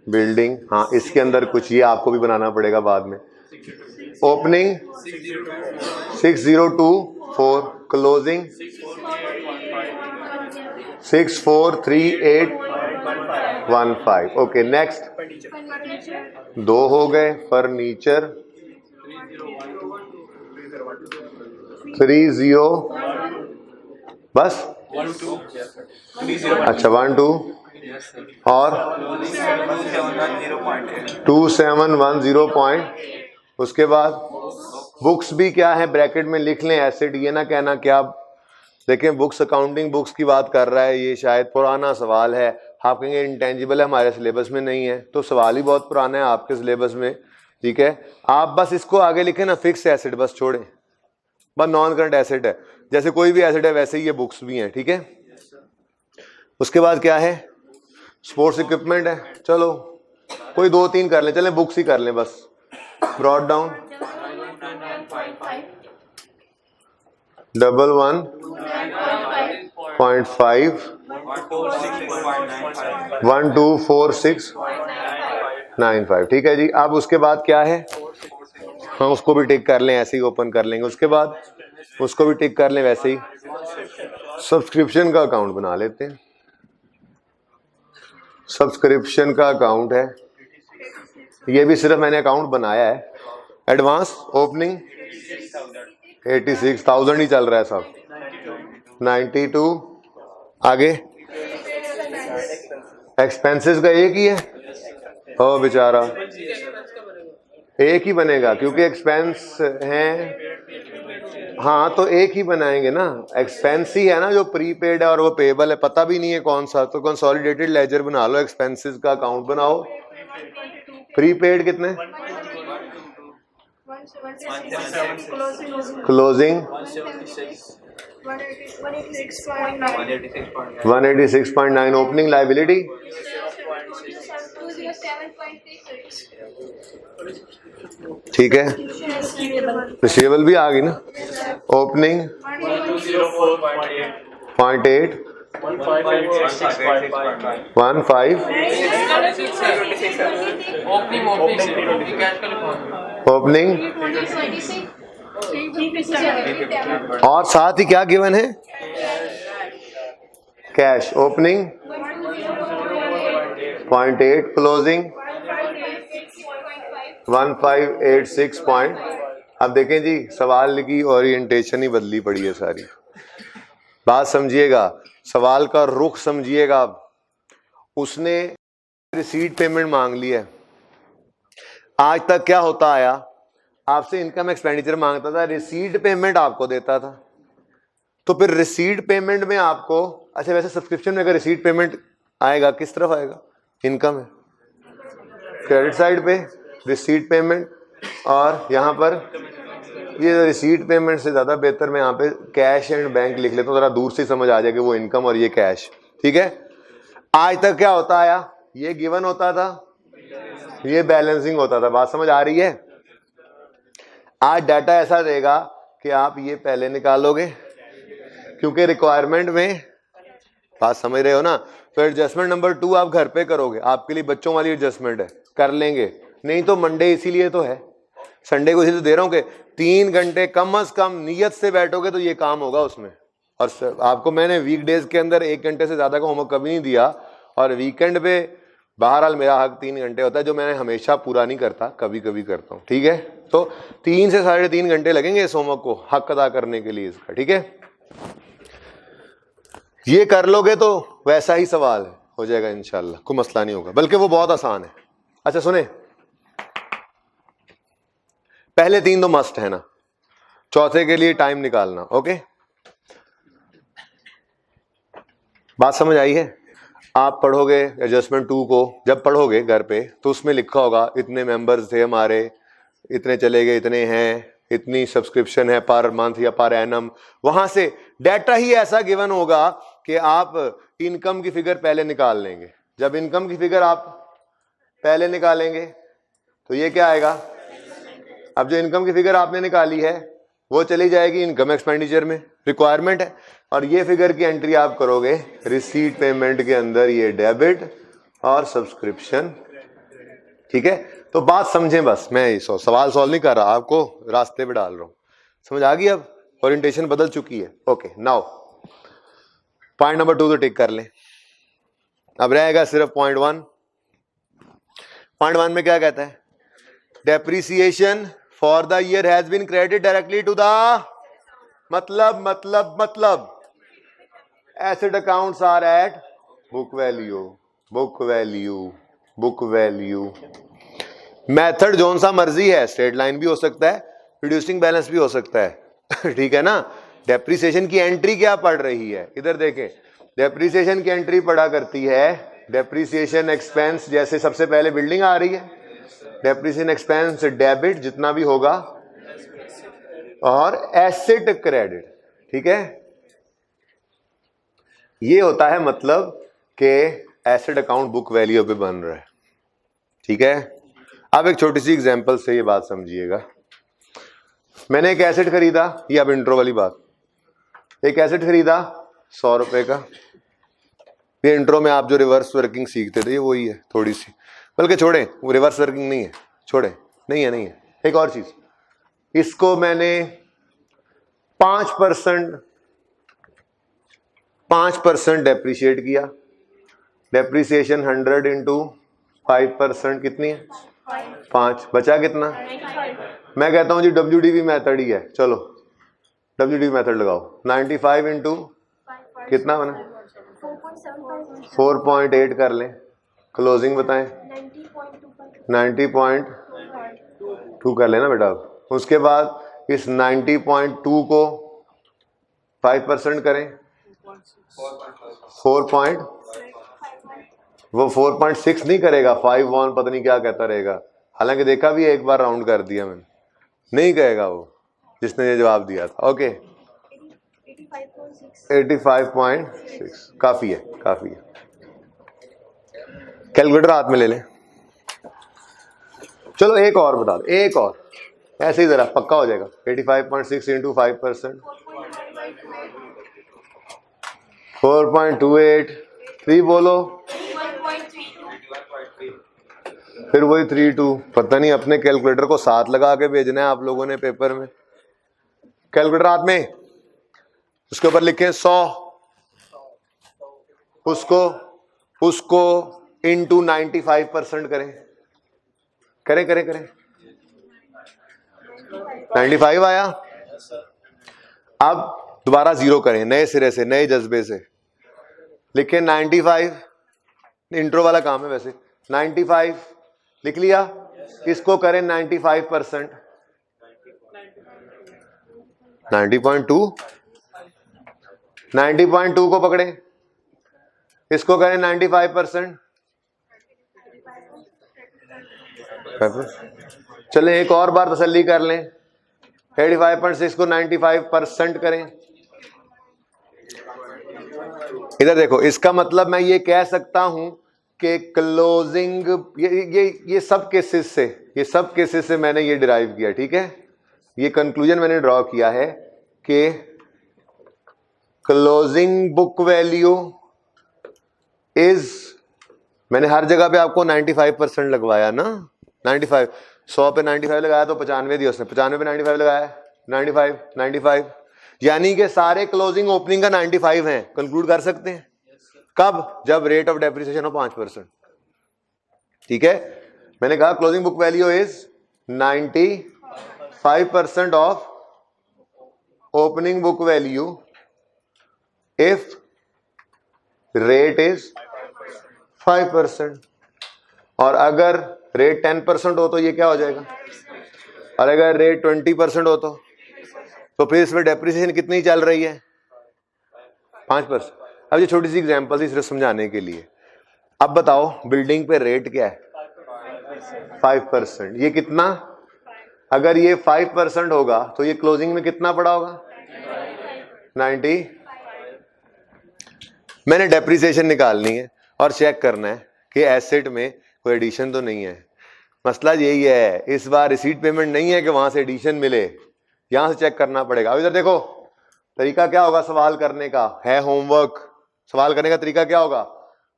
बिल्डिंग, हाँ इसके अंदर कुछ ये आपको भी बनाना पड़ेगा बाद में। Opening 6024, closing 643815, okay. नेक्स्ट 2 हो गए। फर्नीचर 30, बस। अच्छा 12 और 2710 पॉइंट। उसके बाद बुक्स भी क्या है, ब्रैकेट में लिख लें एसेट, ये ना कहना क्या। देखें, बुक्स अकाउंटिंग बुक्स की बात कर रहा है, ये शायद पुराना सवाल है। आप कहेंगे इंटेंजिबल है, हमारे सिलेबस में नहीं है, तो सवाल ही बहुत पुराना है आपके सिलेबस में, ठीक है। आप बस इसको आगे लिखें ना, फिक्स एसेट बस छोड़ें, बस नॉन करंट एसेट है। जैसे कोई भी एसेट है वैसे ही ये बुक्स भी हैं, ठीक है। उसके बाद क्या है, स्पोर्ट्स इक्विपमेंट है। चलो कोई 2-3 कर लें, चलें बुक्स ही कर लें बस। ब्रॉड डाउन 11.5 124695, ठीक है जी। अब उसके बाद क्या है, हाँ उसको भी टिक कर लें, ऐसे ही ओपन कर लेंगे। उसके बाद उसको भी टिक कर लें वैसे ही। सब्सक्रिप्शन का अकाउंट बना लेते हैं। सब्सक्रिप्शन का अकाउंट है, ये भी सिर्फ मैंने अकाउंट बनाया है। एडवांस ओपनिंग 86,000 ही चल रहा है सब। 92, आगे एक्सपेंसेस का एक ही है, ओ बेचारा एक ही बनेगा क्योंकि एक्सपेंस हैं, हाँ तो एक ही बनाएंगे ना। एक्सपेंस ही है ना जो प्रीपेड है और वो पेबल है, पता भी नहीं है कौन सा, तो कंसोलिडेटेड लेजर बना लो, एक्सपेंसेस का अकाउंट बनाओ। प्रीपेड कितने, क्लोजिंग 186.9, ओपनिंग लायबिलिटी ठीक है। रिसीवेबल भी आ गई ना। ओपनिंग 0.8 15 ओपनिंग, और साथ ही क्या गिवन है, कैश। Opening 0.8, closing 1586 point. अब देखें जी, सवाल की ओरिएंटेशन ही बदली पड़ी है सारी। बात समझिएगा, सवाल का रुख समझिएगा। उसने रिसीट पेमेंट मांग ली है। आज तक क्या होता आया, आपसे इनकम एक्सपेंडिचर मांगता था, रिसीट पेमेंट आपको देता था। तो फिर रिसीट पेमेंट में आपको, अच्छा वैसे सब्सक्रिप्शन में अगर रिसीट पेमेंट आएगा किस तरफ आएगा, इनकम है, क्रेडिट साइड पे रिसीट पेमेंट, और यहाँ पर ये रिसीट पेमेंट से ज्यादा बेहतर मैं यहाँ पे कैश एंड बैंक लिख लेता हूँ, जरा दूर से समझ आ जाए कि वो इनकम और ये कैश, ठीक है। आज तक क्या होता आया, ये गिवन होता था, ये बैलेंसिंग होता था। बात समझ आ रही है। आज डाटा ऐसा देगा कि आप ये पहले निकालोगे क्योंकि रिक्वायरमेंट में, बात समझ रहे हो ना। तो एडजस्टमेंट नंबर 2 आप घर पे करोगे, आपके लिए बच्चों वाली एडजस्टमेंट है, कर लेंगे। नहीं तो मंडे इसीलिए तो है, संडे को इसीलिए तो दे रहा हूं कि 3 घंटे कम से कम नियत से बैठोगे तो ये काम होगा उसमें। और आपको मैंने वीकडेज के अंदर 1 घंटे से ज्यादा का होमवर्क कभी नहीं दिया, और वीकेंड पे बहरहाल मेरा हक 3 घंटे होता है, जो मैं हमेशा पूरा नहीं करता, कभी कभी करता हूँ, ठीक है। तो 3 से 3.5 घंटे लगेंगे इस होमवर्क को हक अदा करने के लिए इसका, ठीक है। ये कर लोगे तो वैसा ही सवाल है, हो जाएगा इंशाल्लाह, कोई मसला नहीं होगा, बल्कि वो बहुत आसान है। अच्छा सुने, पहले 3 तो मस्ट है ना, चौथे के लिए टाइम निकालना, ओके। बात समझ आई है? आप पढ़ोगे एडजस्टमेंट 2 को, जब पढ़ोगे घर पे तो उसमें लिखा होगा इतने मेंबर्स थे हमारे, इतने चले गए, इतने हैं, इतनी सब्सक्रिप्शन है पर मंथ या पर एनम। वहां से डाटा ही ऐसा गिवन होगा कि आप इनकम की फिगर पहले निकाल लेंगे। जब इनकम की फिगर आप पहले निकालेंगे तो ये क्या आएगा, अब जो इनकम की फिगर आपने निकाली है वो चली जाएगी इनकम एक्सपेंडिचर में, रिक्वायरमेंट है, और ये फिगर की एंट्री आप करोगे रिसीट पेमेंट के अंदर, ये डेबिट और सब्सक्रिप्शन, ठीक है। तो बात समझें बस, मैं सवाल सॉल्व नहीं कर रहा, आपको रास्ते पे डाल रहा हूं, समझ आ गई? अब ओरिएंटेशन बदल चुकी है, ओके। नाउ पॉइंट नंबर 2 तो टिक कर लें, अब रहेगा सिर्फ पॉइंट 1। पॉइंट 1 में क्या कहता है, depreciation for the year has been credited directly to the, मतलब asset accounts are at book value, book value, book value. Method जोन सा मर्जी है, स्ट्रेट लाइन भी हो सकता है, रिड्यूसिंग बैलेंस भी हो सकता है ठीक है ना। डेप्रिसिएशन की एंट्री क्या पड़ रही है, इधर देखें, डेप्रिसिएशन की एंट्री पड़ा करती है डेप्रिसिएशन एक्सपेंस, जैसे सबसे पहले बिल्डिंग आ रही है, डेप्रिसिएशन एक्सपेंस डेबिट जितना भी होगा, और एसेट क्रेडिट, ठीक है। ये होता है मतलब कि एसेट अकाउंट बुक वैल्यू पे बन रहा है, ठीक है। अब एक छोटी सी एग्जांपल से ये बात समझिएगा। मैंने एक एसेट खरीदा, ये अब इंट्रो वाली बात, एक एसेट खरीदा 100 रुपए का। ये इंट्रो में आप जो रिवर्स वर्किंग सीखते थे ये वही है थोड़ी सी, बल्कि छोड़े, वो रिवर्स वर्किंग नहीं है, छोड़े, नहीं है। एक और चीज, इसको मैंने 5% डेप्रिशिएट किया। डेप्रिसिएशन 100 इंटू 5% कितनी है, 5, बचा कितना? मैं कहता हूं जी WDV मेथड ही है, चलो WDV मेथड लगाओ। 95 इंटू कितना बना, 4.8 कर लें, क्लोजिंग बताएं, 90.2 कर लेना बेटा। उसके बाद इस 90.2 को 5% करें, 4. वो 4.6 नहीं करेगा, 5.1 पता नहीं क्या कहता रहेगा, हालांकि देखा भी है, एक बार राउंड कर दिया मैंने, नहीं कहेगा वो जिसने ये जवाब दिया था, ओके। 85.6 काफी है, काफी है। कैलकुलेटर हाथ में ले लें, चलो एक और बता दो, एक और, ऐसे ही जरा पक्का हो जाएगा। 85.6 इंटू 5%, 4.28, 3 बोलो, फिर वही 32, पता नहीं अपने कैलकुलेटर को साथ लगा के भेजना है आप लोगों ने पेपर में। कैलकुलेटर हाथ में, उसके ऊपर लिखें 100, उसको इंटू 95% करें, 95 आया। अब दोबारा 0 करें, नए सिरे से, नए जज्बे से लिखें 95, इंट्रो वाला काम है वैसे। 95 लिख लिया, इसको करें 95%, 90.2 को पकड़ें, इसको करें 95%। चलें एक और बार तसल्ली कर लें, 85.6 को 95% करें। इधर देखो, इसका मतलब मैं ये कह सकता हूं कि क्लोजिंग, ये सब केसेस से मैंने ये डिराइव किया, ठीक है। ये कंक्लूजन मैंने ड्रॉ किया है कि क्लोजिंग बुक वैल्यू इज, मैंने हर जगह पे आपको 95% लगवाया ना, 95, 100 पे 95 लगाया तो 95 दिया उसने, 95 पे 95 लगाया, 95, यानी कि सारे क्लोजिंग ओपनिंग का 95 है, कंक्लूड कर सकते हैं। कब? जब रेट ऑफ डेप्रिसिएशन हो 5%। ठीक है, मैंने कहा closing book value is 95% of opening book value if rate is 5%, और अगर रेट 10% हो तो ये क्या हो जाएगा, और अगर रेट 20% हो तो फिर इसमें डेप्रिसिएशन कितनी चल रही है, 5%। अब ये छोटी सी एग्जांपल थी सिर्फ समझाने के लिए। अब बताओ बिल्डिंग पे रेट क्या है, 5%। ये कितना, अगर ये 5% होगा तो ये क्लोजिंग में कितना पड़ा होगा, 90। मैंने डेप्रिसिएशन निकालनी है और चेक करना है कि एसेट में कोई एडिशन तो नहीं है। मसला यही है, इस बार रिसीट पेमेंट नहीं है कि वहां से एडिशन मिले, यहां से चेक करना पड़ेगा। अब इधर देखो, तरीका क्या होगा सवाल करने का, है होमवर्क। सवाल करने का तरीका क्या होगा,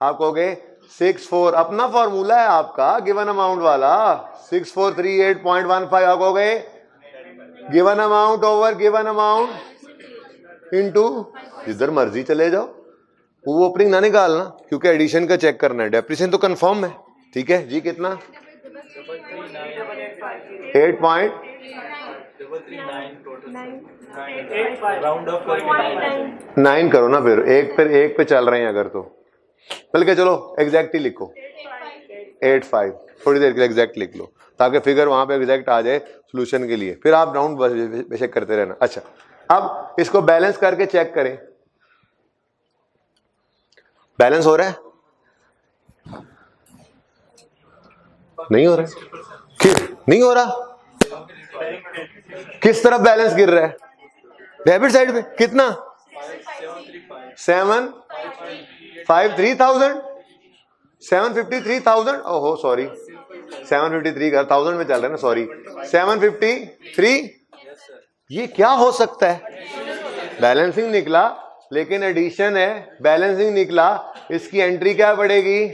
आप कहोगे 64, अपना फॉर्मूला है आपका गिवन अमाउंट वाला, 6438.15। आप कहोगे given amount over given amount into, जिधर मर्जी चले जाओ, वो ओपनिंग ना निकालना, क्योंकि एडिशन का चेक करना है। डेप्रिसिएशन तो कंफर्म है, ठीक है जी। कितना, 8.9 करो ना, फिर एक पे चल रहे हैं अगर तो, बल्कि चलो एग्जैक्ट ही लिखो, 85। थोड़ी देर के लिए एग्जैक्ट लिख लो ताकि फिगर वहां पे एग्जैक्ट आ जाए सोल्यूशन के लिए, फिर आप राउंड बेशक करते रहना। अच्छा, अब इसको बैलेंस करके चेक करें, बैलेंस हो रहा है, नहीं हो रहा है, नहीं हो रहा, किस तरफ बैलेंस गिर रहा है, डेबिट साइड पे। कितना, 753,000, ओहो सॉरी, 753 का 1000 में चल रहा है ना, सॉरी 753। ये क्या हो सकता है, बैलेंसिंग निकला लेकिन एडिशन है, बैलेंसिंग निकला, इसकी एंट्री क्या पड़ेगी,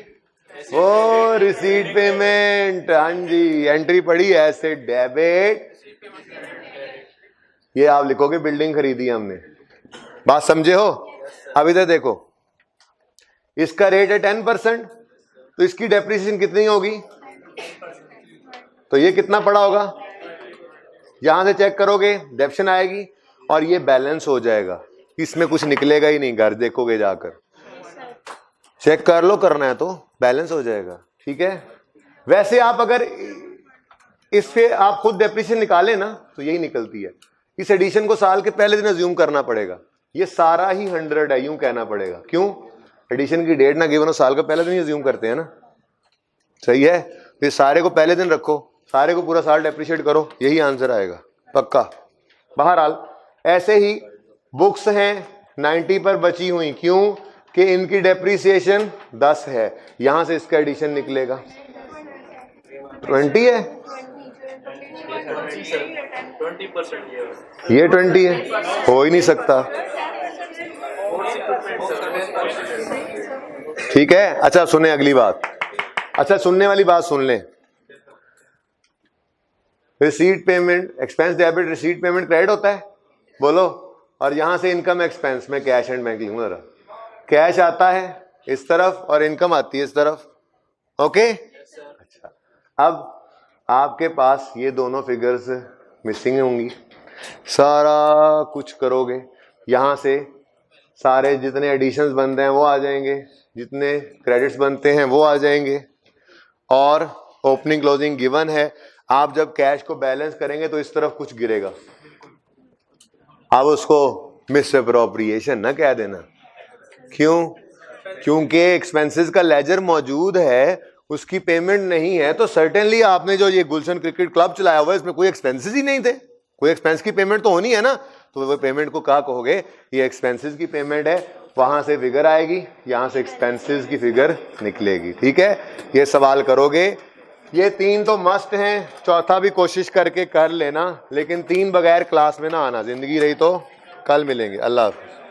वो रिसीट पेमेंट। हाँ जी, एंट्री पड़ी एसेट डेबिट, ये आप लिखोगे बिल्डिंग खरीदी हमने। बात समझे हो? अब इधर देखो, इसका रेट है 10%, तो इसकी डेप्रिसिएशन कितनी होगी, तो ये कितना पड़ा होगा, यहां से चेक करोगे डेप्शन आएगी और ये बैलेंस हो जाएगा, इसमें कुछ निकलेगा ही नहीं, घर देखोगे जाकर, चेक कर लो, करना है तो बैलेंस हो जाएगा। ठीक है, वैसे आप अगर इस पे आप खुद डेप्रिसिएशन निकालें ना तो यही निकलती है। इस एडिशन को साल के पहले दिन अज्यूम करना पड़ेगा, ये सारा ही 100 है, यूं कहना पड़ेगा। क्यों, एडिशन की डेट ना गिवन हो, साल का पहले दिन अज्यूम करते हैं ना, सही है। तो सारे को पहले दिन रखो, सारे को पूरा साल डेप्रिशिएट करो, यही आंसर आएगा पक्का। बहरहाल ऐसे ही बुक्स हैं 90 पर बची हुई, क्यों कि इनकी डेप्रिसिएशन 10 है, यहां से इसका एडिशन निकलेगा 20 है, ये 20 है, हो ही नहीं सकता। ठीक है, अच्छा सुने अगली बात, अच्छा सुनने वाली बात सुन लें। Receipt payment, expense debit, receipt payment credit होता है, बोलो, और यहां से इनकम एक्सपेंस, में कैश एंड बैंक लिखूंगा, कैश आता है इस तरफ और इनकम आती है इस तरफ। ओके, अच्छा, अब आपके पास ये दोनों फिगर्स मिसिंग होंगी, सारा कुछ करोगे, यहां से सारे जितने एडिशंस बनते हैं वो आ जाएंगे, जितने क्रेडिट्स बनते हैं वो आ जाएंगे, और ओपनिंग क्लोजिंग गिवन है। आप जब कैश को बैलेंस करेंगे तो इस तरफ कुछ गिरेगा, आप उसको मिस अप्रोप्रिएशन ना कह देना। क्यों, क्योंकि एक्सपेंसेस का लेजर मौजूद है, उसकी पेमेंट नहीं है, तो सर्टेनली आपने जो ये गुलशन क्रिकेट क्लब चलाया हुआ है इसमें कोई एक्सपेंसेस ही नहीं थे, कोई एक्सपेंस की पेमेंट तो होनी है ना, तो वो पेमेंट को क्या कहोगे, ये एक्सपेंसेस की पेमेंट है, वहां से फिगर आएगी, यहां से एक्सपेंसेस की फिगर निकलेगी। ठीक है, ये सवाल करोगे, ये 3 तो मस्ट हैं, चौथा भी कोशिश करके कर लेना, लेकिन 3 बगैर क्लास में ना आना, जिंदगी रही तो कल मिलेंगे। अल्लाह हाफिज़।